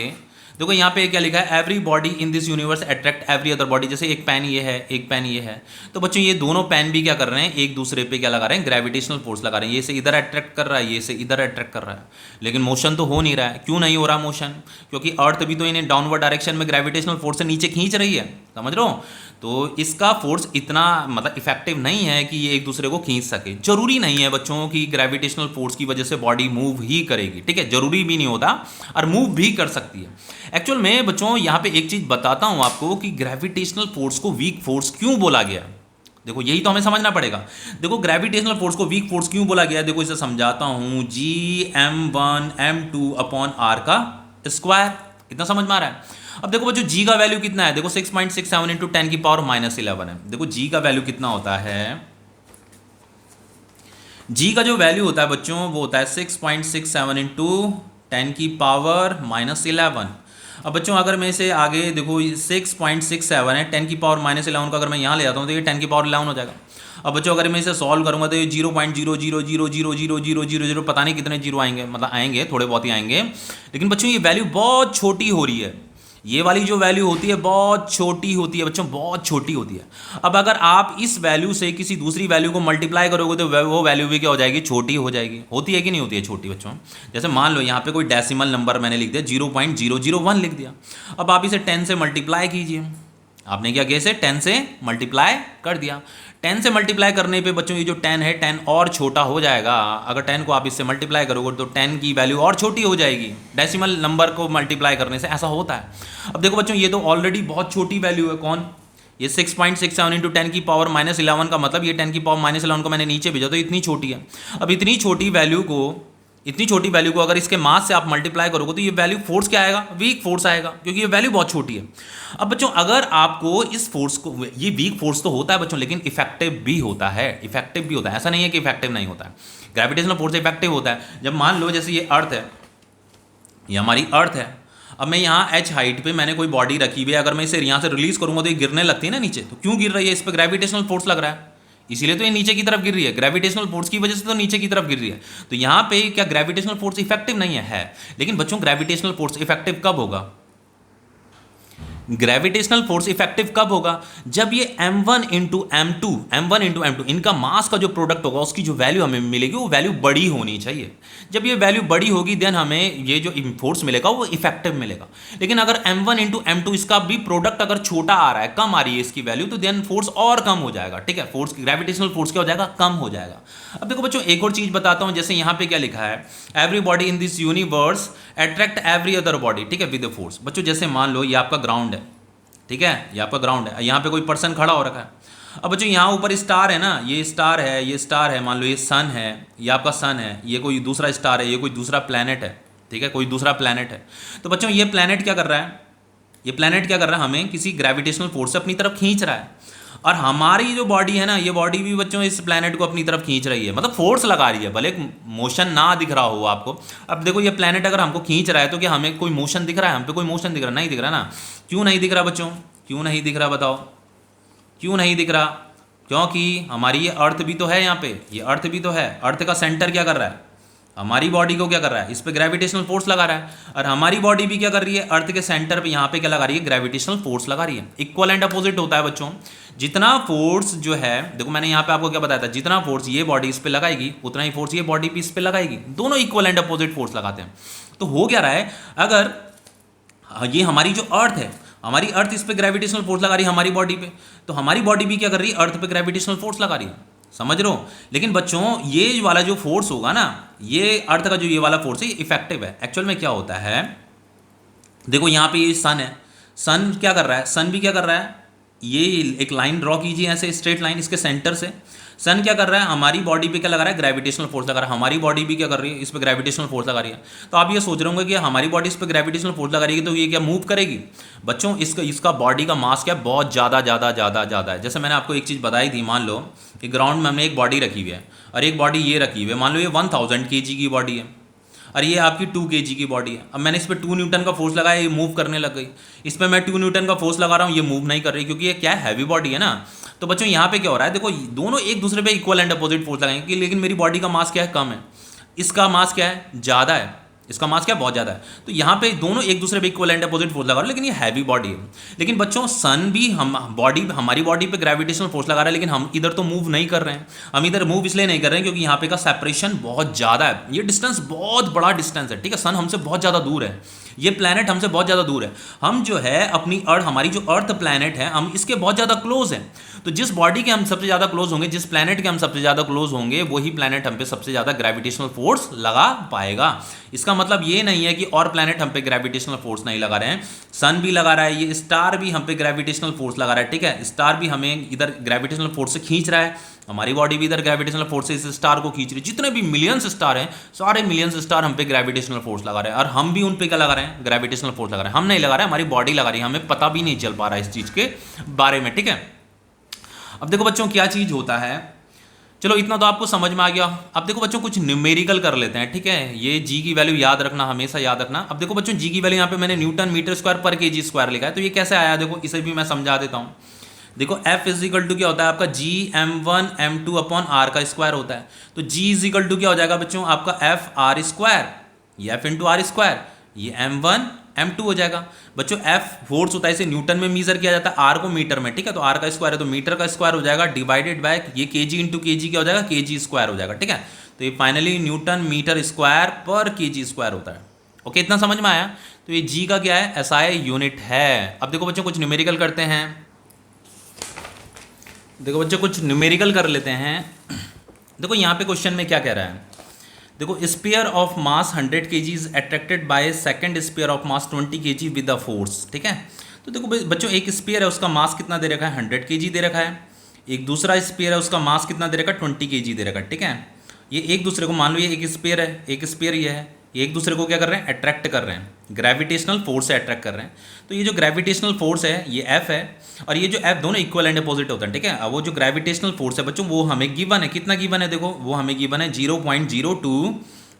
देखो यहाँ पे क्या लिखा है, every body in this universe attract every other body. जैसे एक पेन ये है, एक पेन ये है, तो बच्चों ये दोनों पेन भी क्या कर रहे हैं, एक दूसरे पे क्या लगा रहे हैं, ग्रेविटेशनल फोर्स लगा रहे हैं। ये से इधर अट्रैक्ट कर रहा है, ये से इधर अट्रैक्ट कर रहा है, लेकिन मोशन तो हो नहीं रहा है। क्यों नहीं हो रहा मोशन? क्योंकि अर्थ भी तो इन्हें डाउनवर्ड डायरेक्शन में ग्रेविटेशनल फोर्स से नीचे खींच रही है, समझ रहे हो? तो इसका फोर्स इतना मतलब इफेक्टिव नहीं है कि ये एक दूसरे को खींच सके। जरूरी नहीं है बच्चों की ग्रेविटेशनल फोर्स की वजह से बॉडी मूव ही करेगी, ठीक है, जरूरी भी नहीं होता, और मूव भी कर सकती है। एक्चुअल में बच्चों यहाँ पे एक चीज बताता हूँ आपको कि ग्रेविटेशनल फोर्स को वीक फोर्स क्यों बोला गया। देखो यही तो हमें समझना पड़ेगा। देखो ग्रेविटेशनल फोर्स को वीक फोर्स क्यों बोला गया, देखो इसे समझाता हूँ। Gm1m2/r का स्क्वायर, कितना समझ में आ रहा है? अब देखो बच्चों जी का वैल्यू कितना है, देखो 6.67 इंटू 10⁻⁻11 है। देखो जी का वैल्यू कितना होता है, जी का जो वैल्यू होता है बच्चों वो होता है 6.67 इंटू 10⁻11। अब बच्चों अगर मैं इसे आगे देखो 6.67 है, 10⁻11 को अगर मैं यहाँ ले आता हूँ तो ये 10⁻11 हो जाएगा। अब बच्चों अगर मैं इसे सॉल्व करूँगा तो ये 0.00000000 पता नहीं कितने जीरो आएंगे, मतलब आएंगे थोड़े बहुत ही आएंगे, लेकिन बच्चों ये वैल्यू बहुत छोटी हो रही है। ये वाली जो वैल्यू होती है बहुत छोटी होती है बच्चों, बहुत छोटी होती है। अब अगर आप इस वैल्यू से किसी दूसरी वैल्यू को मल्टीप्लाई करोगे तो वो वैल्यू भी क्या हो जाएगी, छोटी हो जाएगी। होती है कि नहीं होती है छोटी बच्चों? जैसे मान लो यहाँ पे कोई डेसिमल नंबर मैंने लिख दिया, 0.001 लिख दिया। अब आप इसे 10 से मल्टीप्लाई कीजिए। आपने क्या किया, इसे 10 से मल्टीप्लाई कर दिया। 10 से मल्टीप्लाई करने पे बच्चों ये जो 10 है 10 और छोटा हो जाएगा। अगर 10 को आप इससे मल्टीप्लाई करोगे तो 10 की वैल्यू और छोटी हो जाएगी डेसिमल नंबर को मल्टीप्लाई करने से, ऐसा होता है। अब देखो बच्चों ये तो ऑलरेडी बहुत छोटी वैल्यू है, कौन? ये 6.67 इंटू 10⁻11 का मतलब ये 10⁻11 को मैंने नीचे भेजा तो इतनी छोटी है। अब इतनी छोटी वैल्यू को अगर इसके मास से आप मल्टीप्लाई करोगे तो ये वैल्यू फोर्स क्या आएगा, वीक फोर्स आएगा, क्योंकि ये वैल्यू बहुत छोटी है। अब बच्चों अगर आपको इस फोर्स को, ये वीक फोर्स तो होता है बच्चों लेकिन इफेक्टिव भी होता है, ऐसा नहीं है कि इफेक्टिव नहीं होता है। ग्रेविटेशनल फोर्स इफेक्टिव होता है। जब मान लो जैसे ये अर्थ है, ये हमारी अर्थ है, अब मैं यहाँ h हाइट पे मैंने कोई बॉडी रखी हुई है, अगर मैं इसे यहाँ से रिलीज करूँगा तो ये गिरने लगती है ना नीचे। तो क्यों गिर रही है, इस पर ग्रेविटेशनल फोर्स लग रहा है, इसीलिए तो ये नीचे की तरफ गिर रही है। ग्रेविटेशनल फोर्स की वजह से तो नीचे की तरफ गिर रही है। तो यहाँ पे क्या ग्रेविटेशनल फोर्स इफेक्टिव नहीं है? लेकिन बच्चों ग्रेविटेशनल फोर्स इफेक्टिव कब होगा? ग्रेविटेशनल फोर्स इफेक्टिव कब होगा? जब ये m1 इंटू m2 इनका मास का जो प्रोडक्ट होगा उसकी जो वैल्यू हमें मिलेगी वो वैल्यू बड़ी होनी चाहिए। जब ये वैल्यू बड़ी होगी देन हमें ये जो फोर्स मिलेगा वो इफेक्टिव मिलेगा। लेकिन अगर m1 इंटू m2 इसका भी प्रोडक्ट अगर छोटा आ रहा है, कम आ रही है इसकी वैल्यू, तो देन फोर्स और कम हो जाएगा, ठीक है, फोर्स ग्रेविटेशनल फोर्स क्या हो जाएगा, कम हो जाएगा। अब देखो बच्चों एक और चीज बताता हूं, जैसे यहाँ पे क्या लिखा है, every body in this universe attract every other body, ठीक है, विद फोर्स। बच्चों जैसे मान लो ये आपका ग्राउंड है, ठीक है, ये आपका ग्राउंड है, यहाँ पे कोई पर्सन खड़ा हो रखा है। अब बच्चों यहाँ ऊपर स्टार है ना, ये स्टार है, ये स्टार है, मान लो ये सन है, ये आपका सन है, ये कोई दूसरा स्टार है, ये कोई दूसरा प्लैनेट है, ठीक है, कोई दूसरा प्लैनेट है। तो बच्चों ये प्लैनेट क्या कर रहा है, ये प्लैनेट क्या कर रहा है, हमें किसी ग्रेविटेशनल फोर्स से अपनी तरफ खींच रहा है। और हमारी जो बॉडी है ना, ये बॉडी भी बच्चों इस प्लैनेट को अपनी तरफ खींच रही है, मतलब फोर्स लगा रही है, भले मोशन ना दिख रहा हो आपको। अब देखो ये प्लैनेट अगर हमको खींच रहा है तो क्या हमें कोई मोशन दिख रहा है, हम पे कोई मोशन दिख रहा है? नहीं दिख रहा ना। क्यों नहीं दिख रहा बच्चों, क्यों नहीं दिख रहा बताओ, क्यों नहीं दिख रहा? क्योंकि हमारी ये अर्थ भी तो है, यहाँ पे ये अर्थ भी तो है। अर्थ का सेंटर क्या कर रहा है, हमारी बॉडी को क्या कर रहा है, इस पे ग्रेविटेशनल फोर्स लगा रहा है। और हमारी बॉडी भी क्या कर रही है, अर्थ के सेंटर पे यहाँ पे क्या लगा रही है, ग्रेविटेशनल फोर्स लगा रही है। इक्वल एंड अपोजिट होता है बच्चों। जितना फोर्स जो है, देखो मैंने यहाँ पे आपको क्या बताया था, जितना फोर्स ये बॉडी इस पे लगाएगी उतना ही फोर्स ये बॉडी भी इस पे लगाएगी, दोनों इक्वल एंड अपोजिट फोर्स लगाते हैं। तो हो क्या रहा है, अगर ये हमारी जो अर्थ है, हमारी अर्थ इस पे ग्रेविटेशनल फोर्स लगा रही है हमारी बॉडी पे, तो हमारी बॉडी भी क्या कर रही है, अर्थ पे ग्रेविटेशनल फोर्स लगा रही है, समझ रहे हो। लेकिन बच्चों ये वाला जो फोर्स होगा ना, ये अर्थ का जो ये वाला फोर्स है इफेक्टिव है। एक्चुअल में क्या होता है, देखो यहाँ पे ये सन है, सन क्या कर रहा है, सन भी क्या कर रहा है, ये एक लाइन ड्रॉ कीजिए ऐसे स्ट्रेट लाइन, इसके सेंटर से सन क्या कर रहा है, हमारी बॉडी पे क्या लगा रहा है, ग्रेविटेशनल फोर्स लगा रहा है। हमारी बॉडी भी क्या कर रही है, इस पे ग्रेविटेशनल फोर्स लगा रही है। तो आप ये सोच रहे होंगे कि हमारी बॉडी इस पे ग्रेविटेशनल फोर्स लगा रही है तो ये क्या मूव करेगी? बच्चों इसका बॉडी का मास क्या बहुत ज़्यादा है। जैसे मैंने आपको एक चीज़ बताई थी, मान लो कि ग्राउंड में हमने एक बॉडी रखी हुई है और एक बॉडी ये रखी हुई है, मान लो ये 1000 kg की बॉडी है और ये आपकी 2 kg की बॉडी है। अब मैंने इस पर 2 न्यूटन का फोर्स लगाया, ये मूव करने लग गई। इस पर मैं 2 न्यूटन का फोर्स लगा रहा हूँ, ये मूव नहीं कर रही, क्योंकि ये क्या है, हैवी बॉडी है ना। तो बच्चों यहाँ पे क्या हो रहा है, देखो दोनों एक दूसरे पे इक्वल एंड अपोजिट फोर्स लगाएंगे, लेकिन मेरी बॉडी का मास क्या है, कम है, इसका मास क्या है, ज़्यादा है। इसका मास क्या बहुत ज़्यादा है। तो यहाँ पे दोनों एक दूसरे पे इक्वलेंट अपोजिट फोर्स लगा रहे हैं, लेकिन ये हैवी बॉडी है। लेकिन बच्चों सन भी हमारी बॉडी पे ग्रेविटेशनल फोर्स लगा रहा है, लेकिन हम इधर तो मूव नहीं कर रहे हैं। हम इधर मूव इसलिए नहीं कर रहे हैं क्योंकि यहाँ पे का सेपरेशन बहुत ज़्यादा है, ये डिस्टेंस बहुत बड़ा डिस्टेंस है, ठीक है। सन हमसे बहुत ज़्यादा दूर है, ये प्लैनेट हमसे बहुत ज़्यादा दूर है। हम जो है अपनी अर्थ, हमारी जो अर्थ प्लैनेट है, हम इसके बहुत ज़्यादा क्लोज हैं। तो जिस बॉडी के हम सबसे ज़्यादा क्लोज होंगे, जिस प्लैनेट के हम सबसे ज़्यादा क्लोज होंगे, वही प्लैनेट हम पे सबसे ज़्यादा ग्रेविटेशनल फोर्स लगा पाएगा। इसका मतलब ये नहीं है कि और प्लैनेट हम पे ग्रेविटेशनल फोर्स नहीं लगा रहे हैं, सन भी लगा रहा है, ये स्टार भी हम पे ग्रेविटेशनल फोर्स लगा रहा है, ठीक है। स्टार भी हमें इधर ग्रेविटेशनल फोर्स से खींच रहा है, हमारी बॉडी भी इधर ग्रेविटेशनल फोर्स से इस स्टार को खींच रही है। जितने भी मिलियंस स्टार हैं, सारे मिलियंस स्टार हम पे ग्रेविटेशनल फोर्स लगा रहे हैं, और हम भी उन पे क्या लगा रहे हैं, ग्रेविटेशनल फोर्स लगा रहे हैं। हम नहीं लगा रहे हैं, हमारी बॉडी लगा रही है, हमें पता भी नहीं चल पा रहा है इस चीज़ के बारे में, ठीक है। अब देखो बच्चों क्या चीज़ होता है, चलो इतना तो आपको समझ में आ गया। अब देखो बच्चों कुछ न्यूमेरिकल कर लेते हैं, ठीक है। ये जी की वैल्यू याद रखना, हमेशा याद रखना। अब देखो बच्चों जी की वैल्यू यहाँ पे मैंने न्यूटन मीटर स्क्वायर पर केजी स्क्वायर लिखा है, तो ये कैसे आया, देखो इसे भी मैं समझा देता हूँ। देखो F इजिकल टू क्या होता है आपका जी m1 m2 अपॉन आर का स्क्वायर होता है। तो G इजिकल टू क्या हो जाएगा बच्चों आपका एफ आर स्क्वायर, ये F इंटू आर स्क्वायर, ये m1 m2 हो जाएगा। बच्चों F फोर्स होता है, इसे न्यूटन में मीजर किया जाता है, आर को मीटर में, ठीक है। तो आर का स्क्वायर है तो मीटर का स्क्वायर हो जाएगा, डिवाइडेड बाय ये केजी इंटू केजी क्या हो जाएगा, केजी स्क्वायर हो जाएगा, ठीक है। तो ये फाइनली न्यूटन मीटर स्क्वायर पर केजी स्क्वायर होता है। ओके, इतना समझ में आया। तो ये जी का क्या है, एसआई यूनिट है। अब देखो बच्चों कुछ न्यूमेरिकल करते हैं, देखो बच्चों कुछ न्यूमेरिकल कर लेते हैं। देखो यहाँ पे क्वेश्चन में क्या कह रहा है, देखो sphere of mass 100 kg is attracted by second sphere of mass 20 kg with the force, ठीक है। तो देखो बच्चों एक स्पीयर है, उसका मास कितना दे रखा है, 100 kg दे रखा है। एक दूसरा स्पीयर है, उसका मास कितना दे रखा है, 20 kg दे रखा है, ठीक है। ये एक दूसरे को, मान लो ये एक स्पीयर है, एक स्पीयर ये है, ये एक दूसरे को क्या कर रहे हैं, अट्रैक्ट कर रहे हैं, ग्रेविटेशनल फोर्स से अट्रैक्ट कर रहे हैं। तो ये जो ग्रेविटेशनल फोर्स है ये F है, और ये जो F दोनों इक्वल एंड अपोजिट होते हैं, ठीक है। अब वो जो ग्रेविटेशनल फोर्स है बच्चों, वो हमें गिवन है, कितना गिवन है, देखो वो हमें गिवन है 0.02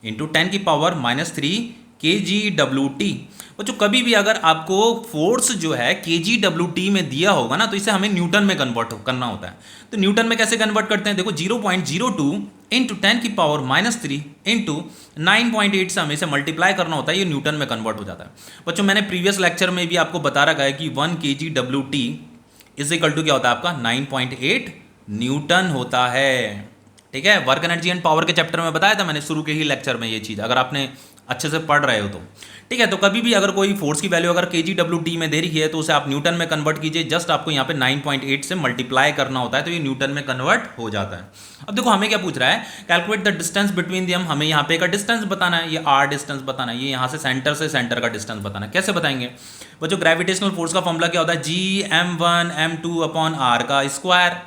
इंटू 10⁻³ kgWT। बच्चों कभी भी अगर आपको फोर्स जो है kgWT में दिया होगा ना, तो इसे हमें न्यूटन में कन्वर्ट करना होता है। तो न्यूटन में कैसे कन्वर्ट करते हैं, देखो 0.02 इंटू 10⁻³ इंटू 9.8 से हमें इसे मल्टीप्लाई करना होता है, ये न्यूटन में कन्वर्ट हो जाता है। बच्चों मैंने प्रीवियस लेक्चर में भी आपको बता रखा है कि 1 kgWT इज इक्वल टू क्या होता है आपका 9.8 न्यूटन होता है, ठीक है। वर्क एनर्जी एंड पावर के चैप्टर में बताया था मैंने शुरू के ही लेक्चर में ये चीज़, अगर आपने अच्छे से पढ़ रहे हो तो, ठीक है। तो कभी भी अगर कोई फोर्स की वैल्यू अगर kgWT में दे रही है तो उसे आप न्यूटन में कन्वर्ट कीजिए, जस्ट आपको यहाँ पे 9.8 से मल्टीप्लाई करना होता है, तो ये न्यूटन में कन्वर्ट हो जाता है। अब देखो हमें क्या पूछ रहा है, calculate the distance between them, हमें यहाँ पे का डिस्टेंस बताना है, ये r डिस्टेंस बताना है, ये यहाँ से सेंटर का डिस्टेंस बताना है। कैसे बताएंगे बच्चों, ग्रेविटेशनल फोर्स का फॉर्मूला क्या होता है, जी m1 m2 अपॉन आर का स्क्वायर।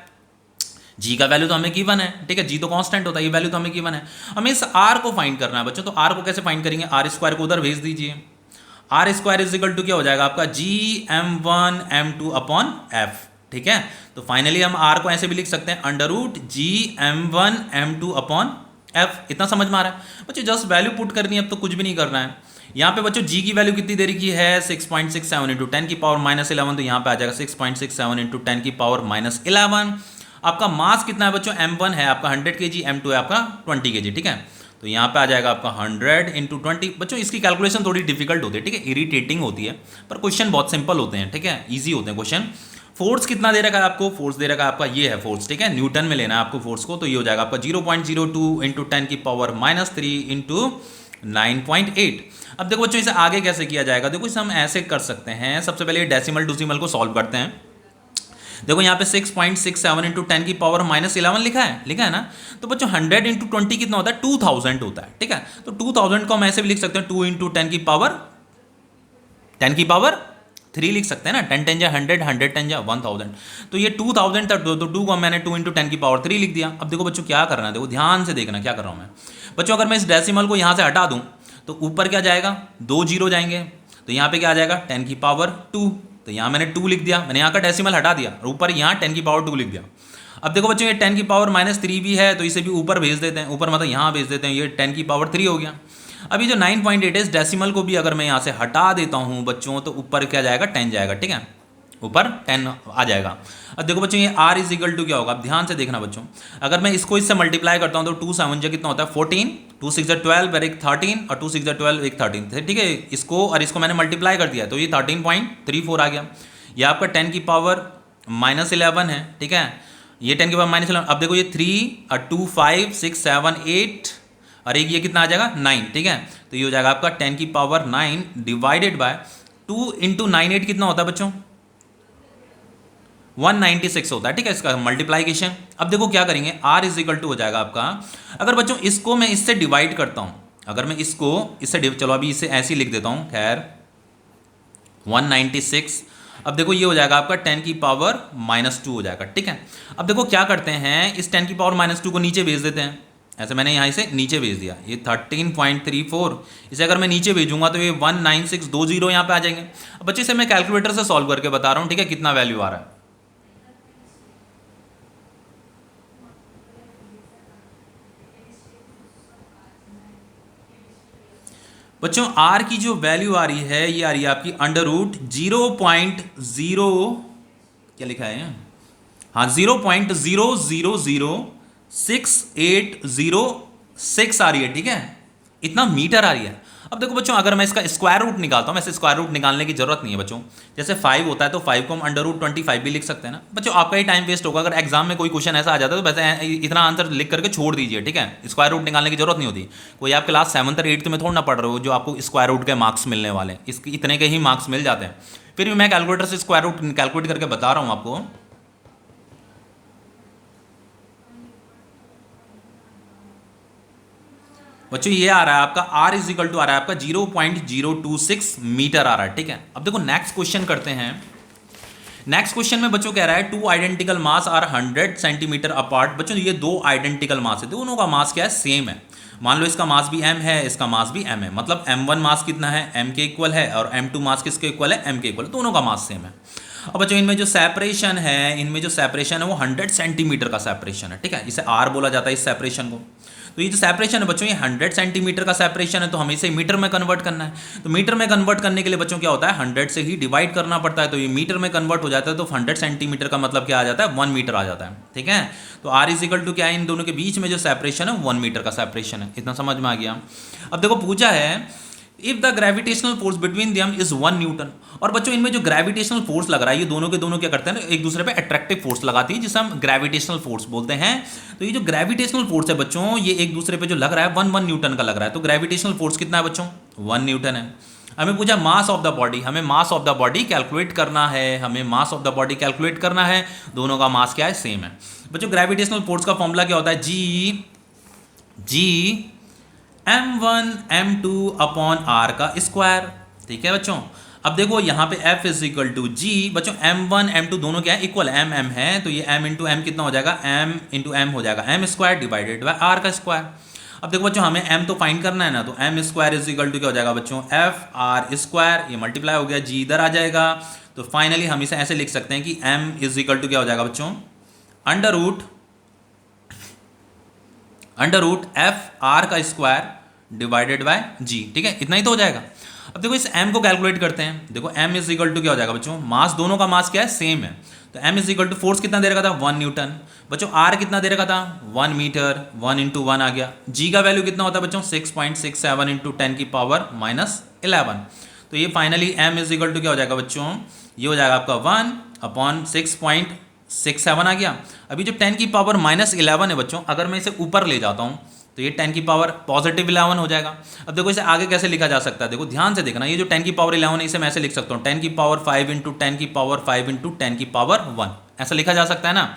जी का वैल्यू तो हमें गिवन है, ठीक है, जी तो कांस्टेंट होता है, ये वैल्यू तो हमें गिवन है। हमें इस आर को फाइंड करना है बच्चों, तो आर को कैसे फाइंड करेंगे, आर स्क्वायर को उधर भेज दीजिए, R square is equal to क्या हो जाएगा आपका जी m1 m2 अपॉन एफ, ठीक है। तो फाइनली हम आर को ऐसे भी लिख सकते हैं √g m1 m2 upon F. इतना समझ में आ रहा है बच्चों, जस्ट वैल्यू पुट करनी है, अब तो कुछ भी नहीं करना है। यहाँ पे बच्चों जी की वैल्यू कितनी दे रखी है, 6.67 इंटू 10⁻11, तो यहाँ पे आ जाएगा 6.67 इंटू 10⁻11। आपका मास कितना है बच्चों, m1 है आपका 100 kg, m2 है आपका 20 kg, ठीक है। तो यहाँ पे आ जाएगा आपका 100 इंटू 20। बच्चों इसकी कैलकुलेशन थोड़ी डिफिकल्ट होती है, ठीक है, इरिटेटिंग होती है, पर क्वेश्चन बहुत सिंपल होते हैं, ठीक है, ईजी होते हैं क्वेश्चन। फोर्स कितना दे रखा है आपको, फोर्स दे रखा है आपका ये है फोर्स, ठीक है, न्यूटन में लेना है आपको फोर्स को, तो ये हो जाएगा आपका 0.02 इंटू 10⁻³ इंटू 9.8। अब देखो बच्चों इसे आगे कैसे किया जाएगा, देखो इसे हम ऐसे कर सकते हैं, सबसे पहले डेसिमल डेसिमल को सॉल्व करते हैं। देखो यहाँ पे 6.67 इंटू 10⁻11 लिखा है ना। तो बच्चों 100 इंटू 20 कितना होता है, 2000 होता है, ठीक है। तो 2000 को हम ऐसे भी लिख सकते हैं 2 इंटू 10⁻3 लिख सकते हैं ना, 10 10 जा 100, 100 10 जा 1000। तो ये 2000 था, तो 2 को मैंने 2 इंटू 10⁻3 लिख दिया। अब देखो बच्चों क्या करना है, देखो ध्यान से देखना क्या कर रहा हूँ मैं बच्चों। अगर मैं इस डेसिमल को यहाँ से हटा दूँ तो ऊपर क्या जाएगा, 2 जीरो जाएंगे, तो यहाँ पे क्या आ जाएगा 10⁻2, तो यहाँ मैंने 2 लिख दिया, मैंने यहाँ का डेसिमल हटा दिया और ऊपर यहाँ 10⁻2 लिख दिया। अब देखो बच्चों ये 10⁻³ भी है, तो इसे भी ऊपर भेज देते हैं, ऊपर मतलब यहाँ भेज देते हैं, ये 10⁻3 हो गया। अभी जो 9.8 है इस डेसिमल को भी अगर मैं यहाँ से हटा देता हूँ बच्चों, तो ऊपर क्या जाएगा 10 जाएगा, ठीक है। ऊपर 10 आ जाएगा। अब देखो बच्चों ये r इज इक्वल टू क्या होगा, अब ध्यान से देखना बच्चों, अगर मैं इसको इससे मल्टीप्लाई करता हूँ तो 2 7 जा कितना होता है 14, 2 6 जा 12 और एक 13 और 2 6 जा 12 एक 13, ठीक है। इसको और इसको मैंने मल्टीप्लाई कर दिया तो ये 13.34 आ गया। ये आपका 10 की पावर -11 है, ठीक है। ये 10 की पावर -11, अब देखो ये 3 और 2 5 6 7 8 और एक ये कितना आ जाएगा 9, ठीक है। तो ये हो जाएगा आपका 10 की पावर 9 डिवाइडेड बाय 2 इंटू 9 8 कितना होता है बच्चों 196 होता है, ठीक है, इसका मल्टीप्लाइकेशन। अब देखो क्या करेंगे, r इज इक्वल टू हो जाएगा आपका, अगर बच्चों इसको मैं इससे डिवाइड करता हूं, अगर मैं इसको इससे चलो अभी इसे ऐसे ही लिख देता हूं, खैर 196, अब देखो ये हो जाएगा आपका 10 की पावर -2 हो जाएगा, ठीक है। अब देखो क्या करते हैं, इस 10 की पावर -2 को नीचे भेज देते हैं, ऐसे मैंने यहाँ इसे नीचे भेज दिया, ये 13.34, इसे अगर मैं नीचे भेजूंगा तो ये 19620 यहाँ पे आ जाएंगे। अब बच्चे इसे मैं कैलकुलेटर से सॉल्व करके बता रहा हूँ, ठीक है, कितना वैल्यू आ रहा है। बच्चों r की जो वैल्यू आ रही है ये आ रही है आपकी √0.0, क्या लिखा है, हाँ 0.0006806 आ रही है, ठीक है, इतना मीटर आ रही है। अब देखो बच्चों अगर मैं इसका स्क्वायर रूट निकालता हूँ, वैसे स्क्वायर रूट निकालने की जरूरत नहीं है बच्चों, जैसे 5 होता है तो 5 को हम √25 भी लिख सकते हैं ना बच्चों, आपका ही टाइम वेस्ट होगा। अगर एग्जाम में कोई क्वेश्चन ऐसा आ जाता है तो वैसे इतना आंसर लिख करके छोड़ दीजिए, ठीक है, स्क्वायर रूट निकालने की जरूरत नहीं होती। कोई आप क्लास 7th और 8th में थोड़ा ना पढ़ रहे हो जो आपको स्क्वायर रूट के मार्क्स मिलने वाले हैं, इसके इतने के ही मार्क्स मिल जाते हैं। फिर भी मैं कैलकुलेटर से स्क्वायर रूट कैलकुलेट करके बता रहा हूँ आपको। बच्चों ये आ रहा है आपका r इज इक्वल टू आ रहा है आपका 0.026 मीटर आ रहा है, ठीक है। अब देखो नेक्स्ट क्वेश्चन करते हैं। नेक्स्ट क्वेश्चन में बच्चों कह रहा है 2 identical mass are 100 centimetre apart. बच्चों ये 2 आइडेंटिकल मास है, दोनों का मास क्या है, सेम है। मान लो इसका मास भी m है, इसका मास भी m है, मतलब m1 मास कितना है, m के इक्वल है, और m2 मास किसके इक्वल है, m के इक्वल, दोनों का मास सेम है। अब बच्चों इनमें जो सेपरेशन है, वो 100 सेंटीमीटर का सेपरेशन है, ठीक है, इसे r बोला जाता है इस सेपरेशन को। तो ये जो सेपरेशन है बच्चों ये 100 सेंटीमीटर का सेपरेशन है, तो हमें इसे मीटर में कन्वर्ट करना है। तो मीटर में कन्वर्ट करने के लिए बच्चों क्या होता है, 100 से ही डिवाइड करना पड़ता है, तो ये मीटर में कन्वर्ट हो जाता है, तो 100 सेंटीमीटर का मतलब क्या आ जाता है, 1 मीटर आ जाता है, ठीक है। तो r इज इक्वल टू क्या है, इन दोनों के बीच में जो सेपरेशन है 1 मीटर का सेपरेशन है, इतना समझ में आ गया। अब देखो पूछा है if the gravitational force between them is 1 Newton, और बच्चों इनमें जो ग्रेविटेशनल फोर्स लग रहा है ये दोनों के दोनों क्या करते हैं, एक दूसरे पे अट्रैक्टिव फोर्स लगाती है, जिसे हम ग्रेविटेशनल फोर्स बोलते हैं। तो ये जो ग्रेविटेशनल फोर्स है बच्चों ये एक दूसरे पे जो लग रहा है 1 न्यूटन का लग रहा है, तो ग्रेविटेशनल फोर्स कितना है बच्चों, 1 न्यूटन है। हमें पूछा मास ऑफ द बॉडी, हमें mass of the body calculate करना है, दोनों का मास क्या है, सेम है। बच्चों ग्रेविटेशनल फोर्स का फॉर्मूला क्या होता है, जी m1 m2 अपॉन r का स्क्वायर, ठीक है बच्चों। अब देखो यहाँ पे f इज इक्वल टू जी, बच्चों m1 m2 दोनों क्या है, इक्वल m m है, तो ये m इंटू m कितना हो जाएगा, m इंटू m हो जाएगा m square divided by r का स्क्वायर। अब देखो बच्चों हमें m तो फाइंड करना है ना, तो m square is equal to क्या हो जाएगा बच्चों, f r स्क्वायर, ये मल्टीप्लाई हो गया, g इधर आ जाएगा। तो फाइनली हम इसे ऐसे लिख सकते हैं कि m इज इक्वल टू क्या हो जाएगा बच्चों, अंडर रूट एफ आर का स्क्वायर डिवाइडेड बाय जी, ठीक है, इतना ही तो हो जाएगा। अब देखो इस m को कैलकुलेट करते हैं, देखो m इज इक्वल टू क्या हो जाएगा बच्चों, मास दोनों का मास क्या है, सेम है, तो m is equal to force कितना दे रखा था, 1 न्यूटन। बच्चों r कितना दे रखा था, 1 मीटर, 1 इंटू 1 आ गया। g का वैल्यू कितना होता है बच्चों, 6.67 इंटू 10 की पावर -11। तो ये finally m is equal to क्या हो जाएगा बच्चों, ये हो जाएगा आपका 1 अपॉन 6.67 आ गया। अभी जो 10 की पावर -11 है बच्चों, अगर मैं इसे ऊपर ले जाता हूँ तो ये 10 की पावर +11 हो जाएगा। अब देखो इसे आगे कैसे लिखा जा सकता है, देखो ध्यान से देखना, ये जो 10 की पावर 11 है इसे मैं ऐसे लिख सकता हूँ 10 की पावर 5 इंटू 10 की पावर 5 इंटू 10 की पावर 1, ऐसा लिखा जा सकता है ना,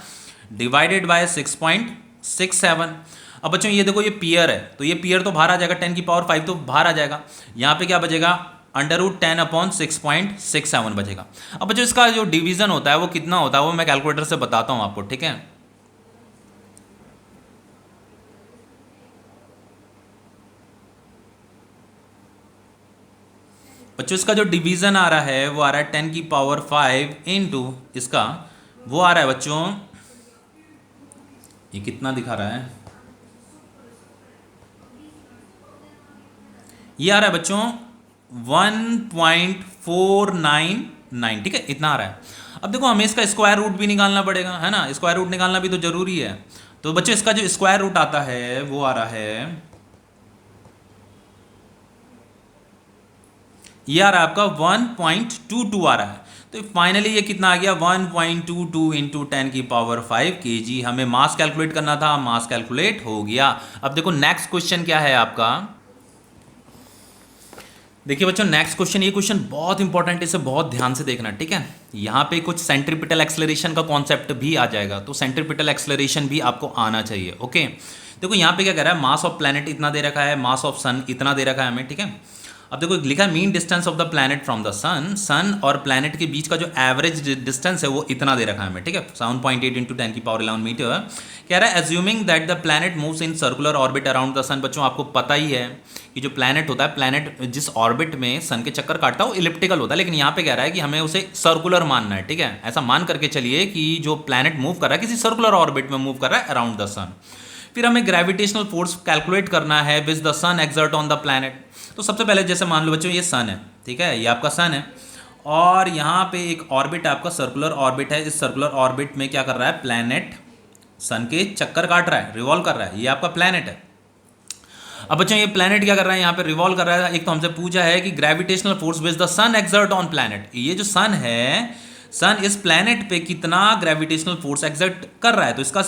डिवाइडेड बाय 6.67। अब बच्चों ये देखो ये पियर है, तो ये पियर तो बाहर आ जाएगा, 10 की पावर 5 तो बाहर आ जाएगा, यहाँ पे क्या बचेगा, √10 अपॉन 6.67 बचेगा। अब बच्चों इसका जो डिवीजन होता है वो कितना होता है, वो मैं कैलकुलेटर से बताता हूँ आपको, ठीक है। बच्चों इसका जो डिवीजन आ रहा है वो आ रहा है 10 की पावर 5 इंटू इसका वो आ रहा है बच्चों, ये कितना दिखा रहा है, ये आ रहा है बच्चों 1.499, ठीक है, इतना आ रहा है। अब देखो हमें इसका स्क्वायर रूट भी निकालना पड़ेगा, है ना, स्क्वायर रूट निकालना भी तो जरूरी है। तो बच्चों इसका जो स्क्वायर रूट आता है वो आ रहा है, ये आ रहा है आपका 1.22 आ रहा है। तो फाइनली ये कितना आ गया, 1.22 इंटू 10⁵ kg। हमें मास कैलकुलेट करना था, मास कैलकुलेट हो गया। अब देखो नेक्स्ट क्वेश्चन क्या है आपका, देखिए बच्चों नेक्स्ट क्वेश्चन, ये क्वेश्चन बहुत इंपॉर्टेंट है, इसे बहुत ध्यान से देखना, ठीक है। यहाँ पे कुछ सेंट्रीपिटल एक्सेलरेशन का कॉन्सेप्ट भी आ जाएगा, तो सेंट्रीपिटल एक्सेलरेशन भी आपको आना चाहिए। ओके, देखो यहाँ पे क्या कह रहा है, मास ऑफ प्लैनेट इतना दे रखा है, मास ऑफ सन इतना दे रखा है हमें, ठीक है। अब देखो लिखा है mean distance of the planet from the sun, sun और प्लैनेट के बीच का जो एवरेज डिस्टेंस है वो इतना दे रखा है हमें, ठीक है, 7.8 इंटू 10⁻11 मीटर। कह रहा है assuming that the planet moves in circular orbit around the sun. बच्चों आपको पता ही है कि जो प्लैनेट होता है, प्लैनेट जिस ऑर्बिट में सन के चक्कर काटता है वो इलिप्टिकल होता है, लेकिन यहाँ पे कह रहा है कि हमें उसे सर्कुलर मानना है, ठीक है। ऐसा मान करके चलिए कि जो प्लैनेट मूव कर रहा है किसी सर्कुलर ऑर्बिट में मूव कर रहा है अराउंड द सन। फिर हमें ग्रेविटेशनल फोर्स कैलकुलेट करना है which the sun exert on the planet. तो सबसे पहले जैसे मान लो बच्चों ये सन है, ठीक है, ये आपका सन है और यहाँ पे एक ऑर्बिट आपका सर्कुलर ऑर्बिट है। इस सर्कुलर ऑर्बिट में क्या कर रहा है, प्लैनेट सन के चक्कर काट रहा है, रिवॉल्व कर रहा है, ये आपका प्लैनेट है। अब बच्चों ये प्लैनेट क्या कर रहा है, यहाँ पे रिवॉल्व कर रहा है। एक तो हमसे पूछा है कि gravitational force which the sun exert on planet, ये जो सन है, सन इस प्लैनेट पे कितना ग्रेविटेशनल फोर्स एक्सर्ट कर रहा है। तो इसका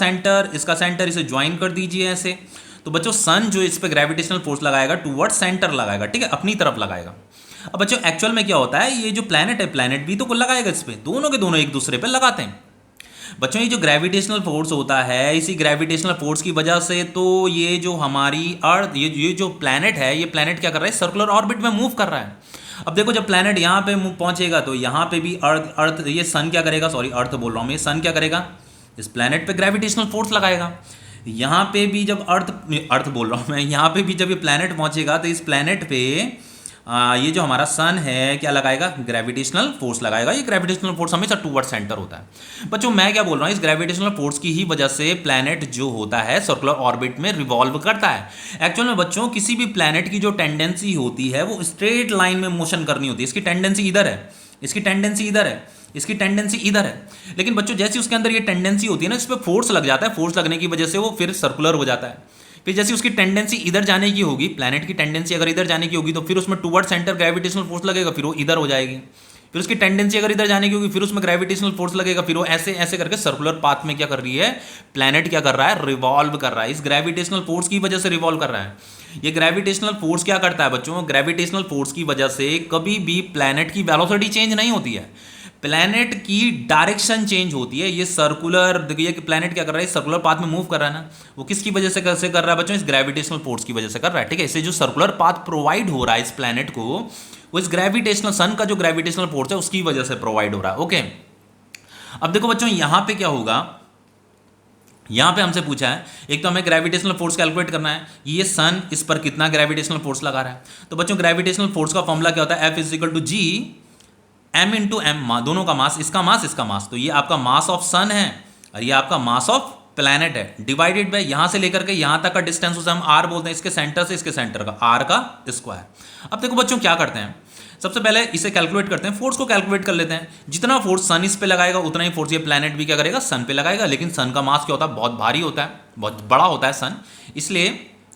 सेंटर इसे ज्वाइन कर दीजिए ऐसे। तो बच्चों सन जो इस पे ग्रेविटेशनल फोर्स लगाएगा टूवर्ड सेंटर लगाएगा, ठीक है, अपनी तरफ लगाएगा। अब बच्चों एक्चुअल में क्या होता है, ये जो प्लैनेट है, प्लैनेट भी तो लगाएगा इस पे, दोनों के दोनों एक दूसरे पे लगाते हैं। बच्चों ये जो ग्रेविटेशनल फोर्स होता है, इसी ग्रेविटेशनल फोर्स की वजह से तो ये जो हमारी अर्थ, ये जो प्लैनेट है, ये प्लैनेट क्या कर रहा है, सर्कुलर ऑर्बिट में मूव कर रहा है। अब देखो जब प्लैनेट यहाँ पे पहुंचेगा तो यहाँ पे भी अर्थ ये सन क्या करेगा, सॉरी अर्थ बोल रहा हूँ, ये सन क्या करेगा, इस प्लैनेट पे ग्रेविटेशनल फोर्स लगाएगा। यहाँ पे भी जब अर्थ बोल रहा हूँ मैं, यहाँ पे भी जब ये प्लैनेट पहुंचेगा तो इस प्लैनेट पे ये जो हमारा सन है क्या लगाएगा, ग्रेविटेशनल फोर्स लगाएगा। ये ग्रेविटेशनल फोर्स हमेशा टूवर्ड सेंटर होता है। बच्चों मैं क्या बोल रहा हूँ, इस ग्रेविटेशनल फोर्स की ही वजह से प्लैनेट जो होता है सर्कुलर ऑर्बिट में रिवॉल्व करता है। एक्चुअल में बच्चों किसी भी प्लैनेट की जो टेंडेंसी होती है वो स्ट्रेट लाइन में मोशन करनी होती है। इसकी टेंडेंसी इधर है, इसकी टेंडेंसी इधर है, इसकी टेंडेंसी इधर है। लेकिन बच्चों जैसे उसके अंदर ये टेंडेंसी होती है ना, इस पर फोर्स लग जाता है, फोर्स लगने की वजह से वो फिर सर्कुलर हो जाता है। फिर जैसे उसकी टेंडेंसी इधर जाने की होगी, प्लैनेट की टेंडेंसी अगर इधर जाने की होगी तो फिर उसमें टूवर्ड सेंटर ग्रेविटेशनल फोर्स लगेगा, फिर वो इधर हो जाएगी। फिर उसकी टेंडेंसी अगर इधर जाने की होगी, फिर उसमें ग्रेविटेशनल फोर्स लगेगा, फिर वो ऐसे ऐसे करके सर्कुलर पाथ में क्या कर रही है, प्लैनेट क्या कर रहा है, रिवॉल्व कर रहा है। इस ग्रेविटेशनल फोर्स की वजह से रिवॉल्व कर रहा है। ये ग्रेविटेशनल फोर्स क्या करता है बच्चों, ग्रेविटेशनल फोर्स की वजह से कभी भी प्लैनेट की वेलोसिटी चेंज नहीं होती है, प्लैनेट की डायरेक्शन चेंज होती है। ये सर्कुलर, देखिए कि प्लैनेट क्या कर रहा है, सर्कुलर पाथ में मूव कर रहा है ना, वो किसकी वजह से कैसे कर रहा है बच्चों, इस ग्रेविटेशनल फोर्स की वजह से कर रहा है, ठीक है। इससे जो सर्कुलर पाथ प्रोवाइड हो रहा है इस प्लैनेट को, वो इस ग्रेविटेशनल, सन का जो ग्रेविटेशनल फोर्स है उसकी वजह से प्रोवाइड हो रहा है। ओके, अब देखो बच्चों यहां पे क्या होगा, यहां पे हमसे पूछा है एक तो हमें ग्रेविटेशनल फोर्स कैलकुलेट करना है, ये सन इस पर कितना ग्रेविटेशनल फोर्स लगा रहा है। तो बच्चों ग्रेविटेशनल फोर्स का फॉर्मूला क्या होता है, F=G m इंटू एम, दोनों का मास, इसका मास इसका मास। तो ये आपका मास ऑफ सन है और ये आपका मास ऑफ प्लैनेट है, डिवाइडेड बाय यहां से लेकर के यहां तक का डिस्टेंस, उसे हम r बोलते हैं, इसके सेंटर से इसके सेंटर का r का स्क्वायर। अब देखो बच्चों क्या करते हैं, सबसे पहले इसे कैलकुलेट करते हैं, फोर्स को कैलकुलेट कर लेते हैं। जितना फोर्स सन इस पे लगाएगा उतना ही फोर्स ये प्लैनेट भी क्या करेगा, सन पे लगाएगा। लेकिन सन का मास क्या होता है, बहुत भारी होता है, बहुत बड़ा होता है सन,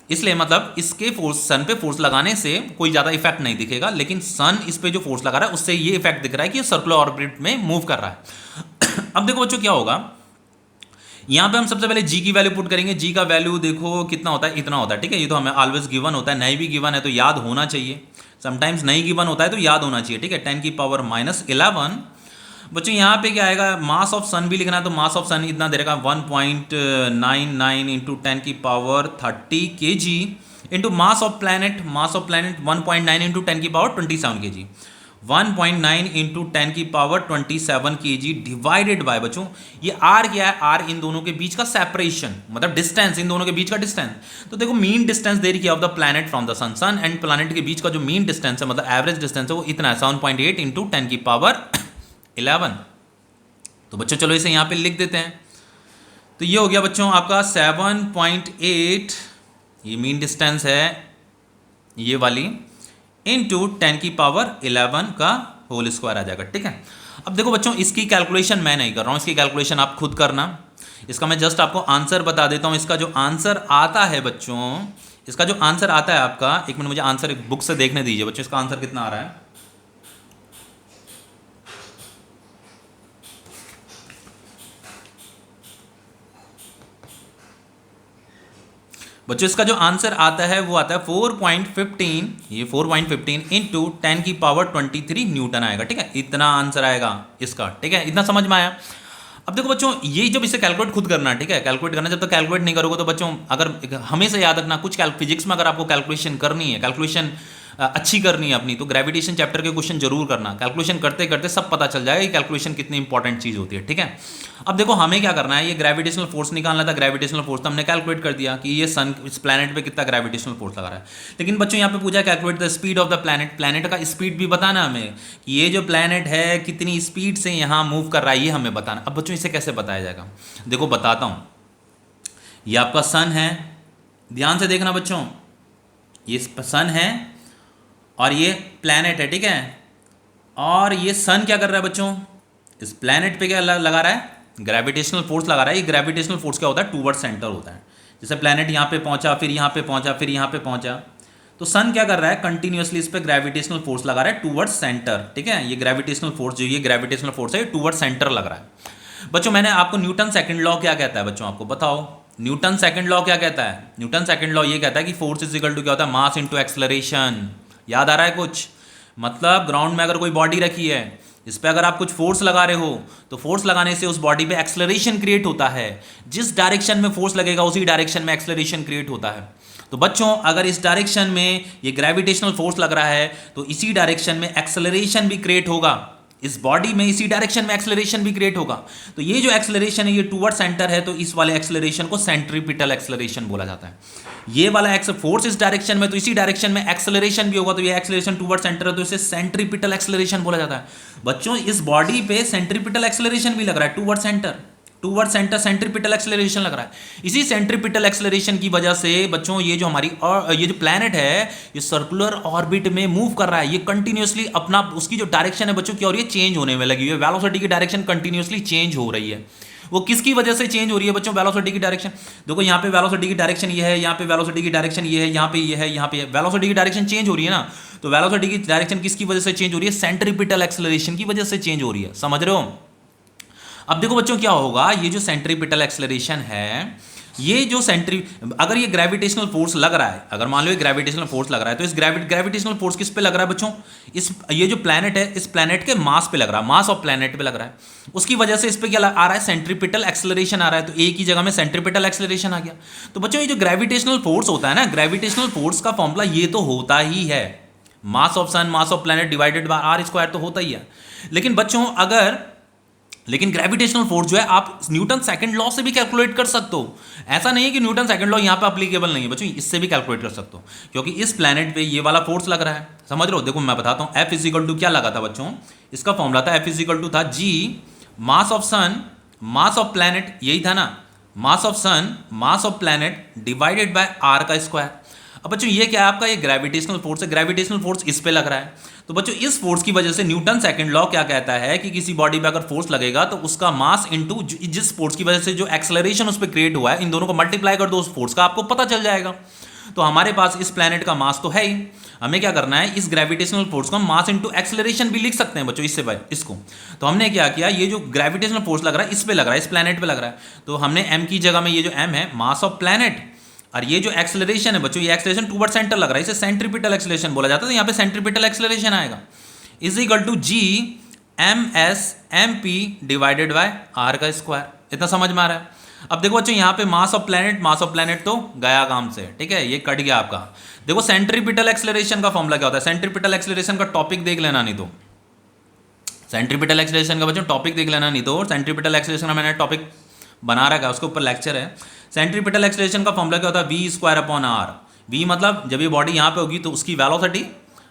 इसलिए मतलब इसके फोर्स, सन पे फोर्स लगाने से कोई ज़्यादा इफेक्ट नहीं दिखेगा, लेकिन सन इस पे जो फोर्स लगा रहा है उससे ये इफेक्ट दिख रहा है कि ये सर्कुलर ऑर्बिट में मूव कर रहा है। अब देखो बच्चों क्या होगा, यहाँ पे हम सबसे पहले जी की वैल्यू पुट करेंगे। जी का वैल्यू देखो कितना होता है, इतना होता है, ठीक है। ये तो हमें ऑलवेज गिवन होता है, नहीं भी गिवन है तो याद होना चाहिए, समटाइम्स नहीं गिवन होता है तो याद होना चाहिए, ठीक है। 10⁻11। बच्चों यहाँ पे क्या आएगा, मास ऑफ सन भी लिखना है तो मास ऑफ सन इतना दे रहेगा 1.99 into 10⁻30 kg into mass of planet 1.9 into 10⁻27 kg, 1.9 into 10⁻27 kg divided by बच्चों ये आर क्या है, आर इन दोनों के बीच का सेपरेशन, मतलब डिस्टेंस, इन दोनों के बीच का डिस्टेंस। तो देखो मीन डिस्टेंस दे रही है of the planet from the sun, sun and planet के बीच का जो मीन डिस्टेंस है, मतलब एवरेज डिस्टेंस है, वो इतना है 7.8 इंटू 10⁻11। तो बच्चों चलो इसे यहाँ पे लिख देते हैं। तो ये हो गया बच्चों आपका 7.8, ये मीन डिस्टेंस है ये वाली, इंटू 10⁻11 का होल स्क्वायर आ जाएगा, ठीक है। अब देखो बच्चों, इसकी कैलकुलेशन मैं नहीं कर रहा हूँ, इसकी कैलकुलेशन आप खुद करना। इसका मैं जस्ट आपको आंसर बता देता हूँ। इसका जो आंसर आता है बच्चों, इसका जो आंसर आता है आपका, एक मिनट मुझे आंसर एक बुक से देखने दीजिए बच्चों, इसका आंसर कितना आ रहा है। बच्चों इसका जो आंसर आता है वो आता है 4.15, ये 4.15 इंटू 10⁻23 न्यूटन आएगा। ठीक है, इतना आंसर आएगा इसका। ठीक है, इतना समझ में आया। अब देखो बच्चों, ये जब इसे कैलकुलेट खुद करना है, ठीक है, कैलकुलेट करना, जब तक कैलकुलेट नहीं करोगे तो बच्चों, अगर हमेशा याद रखना, कुछ फिजिक्स में अगर आपको कैलकुलेशन करनी है, कैलकुलेशन अच्छी करनी है अपनी, तो ग्रेविटेशन चैप्टर के क्वेश्चन जरूर करना। कैलकुलेशन करते करते सब पता चल जाएगा कि कैलकुलेशन कितनी इंपॉर्टेंट चीज़ होती है। ठीक है, अब देखो हमें क्या करना है, ये ग्रेविटेशनल फोर्स निकालना था। ग्रेविटेशनल फोर्स तो हमने कैलकुलेट कर दिया कि ये सन, इस प्लैनेट पे कितना ग्रेविटेशनल फोर्स लगा रहा है। लेकिन बच्चों यहाँ पे पूछा calculate the speed of the planet, planet का स्पीड भी बताना हमें कि ये जो प्लैनेट है कितनी स्पीड से यहाँ मूव कर रहा है, ये हमें बताना। अब बच्चों इसे कैसे बताया जाएगा, देखो बताता हूँ। ये आपका सन है, ध्यान से देखना बच्चों, ये सन है और ये प्लैनेट है। ठीक है, और ये सन क्या कर रहा है बच्चों, इस प्लैनेट पे क्या लगा रहा है, ग्रेविटेशनल फोर्स लगा रहा है। ये ग्रेविटेशनल फोर्स क्या होता है, टूवर्ड सेंटर होता है। जैसे प्लैनेट यहाँ पे पहुंचा, फिर यहाँ पे पहुंचा, फिर यहाँ पे पहुंचा, तो सन क्या कर रहा है, कंटिन्यूअसली इस पे ग्रेविटेशनल फोर्स लगा रहा है टूवर्ड सेंटर। ठीक है, ये ग्रेविटेशनल फोर्स, जो ये ग्रेविटेशनल फोर्स है, ये टूवर्ड सेंटर लग रहा है। बच्चों मैंने आपको न्यूटन सेकंड लॉ क्या कहता है बच्चों, आपको बताओ न्यूटन सेकंड लॉ क्या कहता है। न्यूटन सेकंड लॉ ये कहता है कि फोर्स इज इक्वल टू क्या होता है, मास इनटू एक्सेलरेशन। याद आ रहा है कुछ, मतलब ग्राउंड में अगर कोई बॉडी रखी है, इस पर अगर आप कुछ फोर्स लगा रहे हो, तो फोर्स लगाने से उस बॉडी पे एक्सेलरेशन क्रिएट होता है। जिस डायरेक्शन में फोर्स लगेगा उसी डायरेक्शन में एक्सेलरेशन क्रिएट होता है। तो बच्चों अगर इस डायरेक्शन में ये ग्रेविटेशनल फोर्स लग रहा है, तो इसी डायरेक्शन में एक्सेलरेशन भी क्रिएट होगा, इस बॉडी में इसी डायरेक्शन में एक्सेलरेशन भी क्रिएट होगा। तो ये जो एक्सेलरेशन है ये टूवर्ड सेंटर है, तो इस वाले एक्सेलरेशन को सेंट्रीपिटल एक्सेलरेशन बोला जाता है। ये वाला फोर्स इस डायरेक्शन में, तो इसी डायरेक्शन में एक्सेलरेशन भी होगा, तो ये एक्सेलरेशन टूवर्ड सेंटर है, तो इसे सेंट्रीपिटल एक्सेलरेशन बोला जाता है। बच्चों इस बॉडी पे सेंट्रीपिटल एक्सेलरेशन भी लग रहा है, toward centre, toward centre centripetal acceleration लग रहा है। इसी सेंट्रीपिटल एक्सेलरेशन की वजह से बच्चों ये जो हमारी ये जो प्लैनेट है ये सर्कुलर ऑर्बिट में मूव कर रहा है। ये कंटिन्यूअसली अपना, उसकी जो डायरेक्शन है बच्चों की, और ये चेंज होने में लगी हुई है। वेलोसिटी की डायरेक्शन कंटिन्यूअसली चेंज हो रही है। वो किसकी वजह से चेंज हो रही है बच्चों, वेलोसिटी की डायरेक्शन। देखो यहाँ पे वेलोसिटी की डायरेक्शन ये है, यहाँ पे वेलोसिटी की डायरेक्शन ये है, यहाँ पे ये है, यहाँ पे वेलोसिटी की डायरेक्शन चेंज हो रही है ना। तो वेलोसिटी की डायरेक्शन किसकी वजह से चेंज हो रही है, सेंट्रीपिटल एक्सेलरेशन की वजह से चेंज हो रही है। समझ रहे हो। अब देखो बच्चों क्या होगा, ये जो सेंट्रीपिटल एक्सेलरेशन है, ये जो अगर ये ग्रेविटेशनल फोर्स लग रहा है, अगर मान लो ये ग्रेविटेशनल फोर्स लग रहा है, तो इस ग्रेविटेशनल फोर्स किस पे लग रहा है बच्चों, ये जो प्लैनेट है, इस प्लैनेट के मास पे लग रहा है, मास ऑफ प्लैनेट पे लग रहा है। उसकी वजह से इस पे क्या आ रहा है, सेंट्रीपिटल एक्सेलरेशन आ रहा है। तो एक ही जगह में सेंट्रीपिटल एक्सेलरेशन आ गया। तो बच्चों ये जो ग्रेविटेशनल फोर्स होता है ना, ग्रेविटेशनल फोर्स का फॉर्मूला ये तो होता ही है, mass of sun mass of planet divided by R square, तो होता ही है। लेकिन ग्रेविटेशनल फोर्स जो है आप न्यूटन सेकंड लॉ से भी कैलकुलेट कर सकते हो। ऐसा नहीं है कि न्यूटन सेकंड लॉ यहाँ पे अप्लीकेबल नहीं है बच्चों, इससे भी कैलकुलेट कर सकते हो, क्योंकि इस प्लैनेट पे ये वाला फोर्स लग रहा है। समझ रहे हो। देखो मैं बताता हूँ, F इजिकल टू क्या लगा था बच्चों, इसका फॉर्मूला था F इजिकल टू था G mass of sun mass of planet, यही था ना, mass of sun mass of planet divided by R का स्क्वायर। अब बच्चों ये क्या है आपका, ये ग्रेविटेशनल फोर्स है। ग्रेविटेशनल फोर्स इस पे लग रहा है, तो बच्चों इस फोर्स की वजह से न्यूटन सेकंड लॉ क्या कहता है कि किसी बॉडी पे अगर फोर्स लगेगा तो उसका मास इनटू जिस फोर्स की वजह से जो एक्सेलरेशन उस पे क्रिएट हुआ है, इन दोनों को मल्टीप्लाई कर दो उस फोर्स का, आपको पता चल जाएगा। तो हमारे पास इस प्लैनेट का मास तो है ही, हमें क्या करना है, इस ग्रेविटेशनल फोर्स को मास इनटू एक्सेलरेशन भी लिख सकते हैं बच्चों, इससे इसको। तो हमने क्या किया, ये जो ग्रेविटेशनल फोर्स लग रहा है इस पे लग रहा है, इस प्लैनेट पे लग रहा है, तो हमने m की जगह में ये जो m है मास ऑफ प्लैनेट, और ये जो एक्सेलरेशन है बच्चों, ये एक्सेलरेशन टूवर्ड सेंटर लग रहा है, इसे सेंट्रीपिटल एक्सेलरेशन बोला जाता है। तो यहाँ पे सेंट्रीपिटल एक्सेलरेशन आएगा is equal to G ms mp divided by r का स्क्वायर। इतना समझ में आ रहा है। अब देखो बच्चों यहाँ पे मास ऑफ प्लैनेट तो गया काम से, ठीक है, ये कट गया आपका। देखो सेंट्रीपिटल एक्सेलरेशन का फॉर्मूला क्या होता है, सेंट्रीपिटल एक्सेलरेशन का टॉपिक देख लेना, नहीं तो सेंट्रीपिटल एक्सेलरेशन का बच्चों टॉपिक देख लेना, नहीं तो सेंट्रीपिटल एक्सेलरेशन का मैंने टॉपिक बना रखा है, उसके ऊपर लेक्चर है। सेंट्रीपिटल एक्सेलरेशन का फॉर्मूला क्या होता है, v square upon R. v मतलब जब ये बॉडी यहाँ पे होगी तो उसकी वेलोसिटी,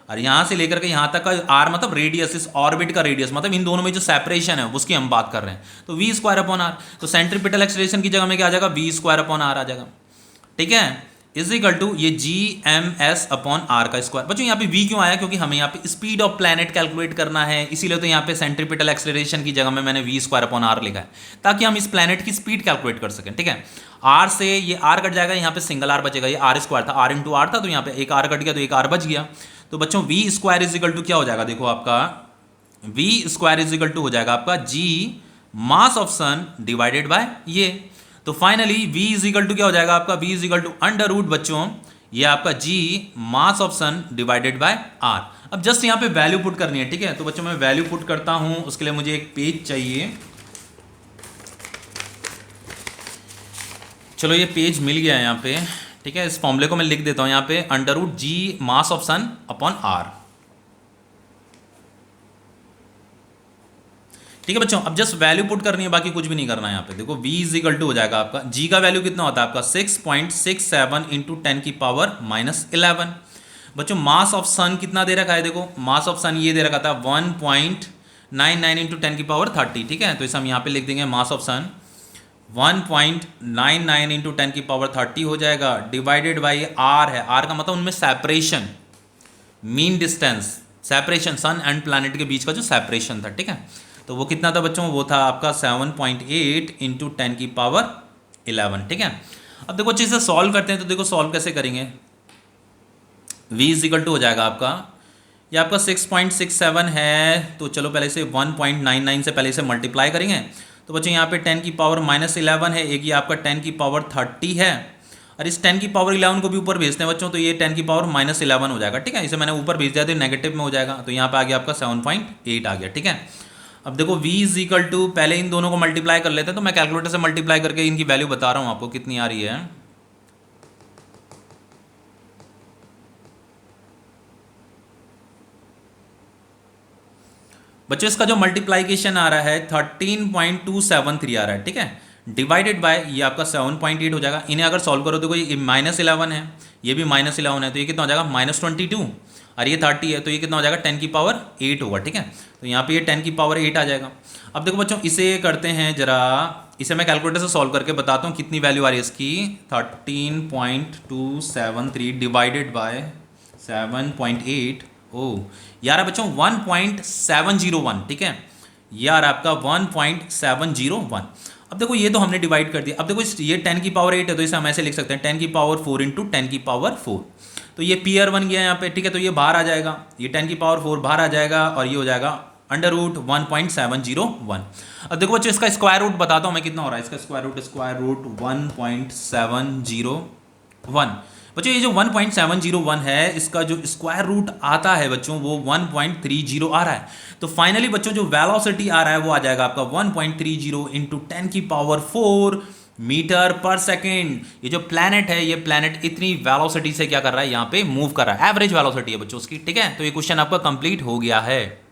और यहाँ से लेकर के यहाँ तक का r मतलब रेडियस, इस ऑर्बिट का रेडियस, मतलब इन दोनों में जो सेपरेशन है उसकी हम बात कर रहे हैं। तो v स्क्वायर अपॉन आर, तो सेंट्रीपिटल एक्सेलरेशन की जगह में क्या आ जाएगा, v स्क्वायर अपॉन आर आ जाएगा। ठीक है, इज इक्वल टू ये GMS अपॉन आर का स्क्वायर। बच्चों यहाँ पे v क्यों आया, क्योंकि हमें यहाँ पे स्पीड ऑफ प्लैनेट कैलकुलेट करना है, इसीलिए तो यहाँ पे सेंट्रीपिटल एक्सेलरेशन की जगह में मैंने v स्क्वायर अपॉन आर लिखा है, ताकि हम इस प्लैनेट की स्पीड कैलकुलेट कर सकें। ठीक है, r से ये r कट जाएगा, यहाँ पे सिंगल r बचेगा, ये r स्क्वायर था, r इंटू आर था, तो यहाँ पे एक r कट गया तो एक r बच गया। तो बच्चों v square is equal to क्या हो जाएगा, देखो आपका v square is equal to हो जाएगा आपका g mass of sun divided by ये। तो finally v is equal to क्या हो जाएगा आपका, v is equal to under root बच्चों ये आपका g mass of sun divided by r। अब जस्ट यहाँ पे वैल्यू पुट करनी है। ठीक है, तो बच्चों मैं वैल्यू पुट करता हूं, उसके लिए मुझे एक पेज चाहिए। चलो ये पेज मिल गया है यहाँ पे। ठीक है, इस फॉर्मूले को मैं लिख देता हूं यहाँ पे, under root g mass of sun upon r। ठीक है बच्चों, अब जस्ट वैल्यू पुट करनी है, बाकी कुछ भी नहीं करना है यहाँ पे। देखो v इज इक्वल टू हो जाएगा आपका, g का वैल्यू कितना होता है आपका 6.67 इंटू 10 की पावर -11। बच्चों मास ऑफ सन कितना दे रखा है, देखो मास ऑफ सन ये दे रखा था 1.99 इंटू 10 की पावर 30। ठीक है, तो इसे हम यहाँ पे लिख देंगे मास ऑफ सन 1.99 इंटू 10 की पावर 30 हो जाएगा, डिवाइडेड बाई r है, r का मतलब उनमें separation, mean distance, separation sun and planet के बीच का जो सेपरेशन था। ठीक है, तो वो कितना था बच्चों, वो था आपका 7.8 इंटू 10 की पावर 11। ठीक है, अब देखो अच्छे से सॉल्व करते हैं। तो देखो सॉल्व कैसे करेंगे, v इज इक्वल टू हो जाएगा आपका, ये आपका 6.67 है, तो चलो पहले से 1.99 से पहले से मल्टीप्लाई करेंगे। तो बच्चों यहाँ पे 10 की पावर -11 है, एक ये आपका 10 की पावर 30 है, और इस 10 की पावर 11 को भी ऊपर भेजते हैं बच्चों, तो ये 10 की पावर -11 हो जाएगा। ठीक है, इसे मैंने ऊपर भेज दिया तो नेगेटिव में हो जाएगा, तो यहाँ पे आ गया आपका 7.8 आ गया। ठीक है, अब देखो v इज इक्वल टू, पहले इन दोनों को मल्टीप्लाई कर लेते हैं, तो मैं कैलकुलेटर से मल्टीप्लाई करके इनकी वैल्यू बता रहा हूँ आपको कितनी आ रही है। बच्चों इसका जो मल्टीप्लाइकेशन आ रहा है 13.273 आ रहा है। ठीक है, डिवाइडेड बाय ये आपका 7.8 हो जाएगा। इन्हें अगर सॉल्व करो तो ये -11 है, ये भी -11 है, तो ये कितना हो जाएगा -22, और ये 30 है, तो ये कितना हो जाएगा 10 की पावर 8 होगा। ठीक है, तो यहाँ पे ये 10 की पावर 8 आ जाएगा। अब देखो बच्चों इसे करते हैं जरा, इसे मैं कैलकुलेटर से सॉल्व करके बताता हूँ कितनी वैल्यू आ रही है इसकी। 13.273 डिवाइडेड बाय 7.8, ओ यार बच्चों 1.701। ठीक है, यार आपका 1.701। अब देखो ये तो हमने डिवाइड कर दिया। अब देखो ये 10 की पावर 8 है, तो इसे हम ऐसे लिख सकते हैं 10 की पावर 4 इंटू 10 की पावर 4। तो ये पीयर बन गया यहाँ पे। ठीक है, तो ये बाहर आ जाएगा, ये 10 की पावर 4 बाहर आ जाएगा, और ये हो जाएगा अंडर रूट 1.701। अब देखो बच्चों इसका स्क्वायर रूट बताता हूँ मैं कितना हो रहा है। इसका स्क्वायर रूट 1.701। बच्चों ये जो 1.701 है, इसका जो स्क्वायर रूट आता है बच्चों वो 1.30 आ रहा है। तो फाइनली बच्चों जो वेलोसिटी आ रहा है वो आ जाएगा आपका 1.30 इंटू 10 की पावर 4 मीटर पर सेकेंड। ये जो प्लैनेट है, ये प्लैनेट इतनी वेलोसिटी से क्या कर रहा है, यहाँ पे मूव कर रहा है, एवरेज वेलोसिटी है बच्चों उसकी। ठीक है, तो ये क्वेश्चन आपका कंप्लीट हो गया है।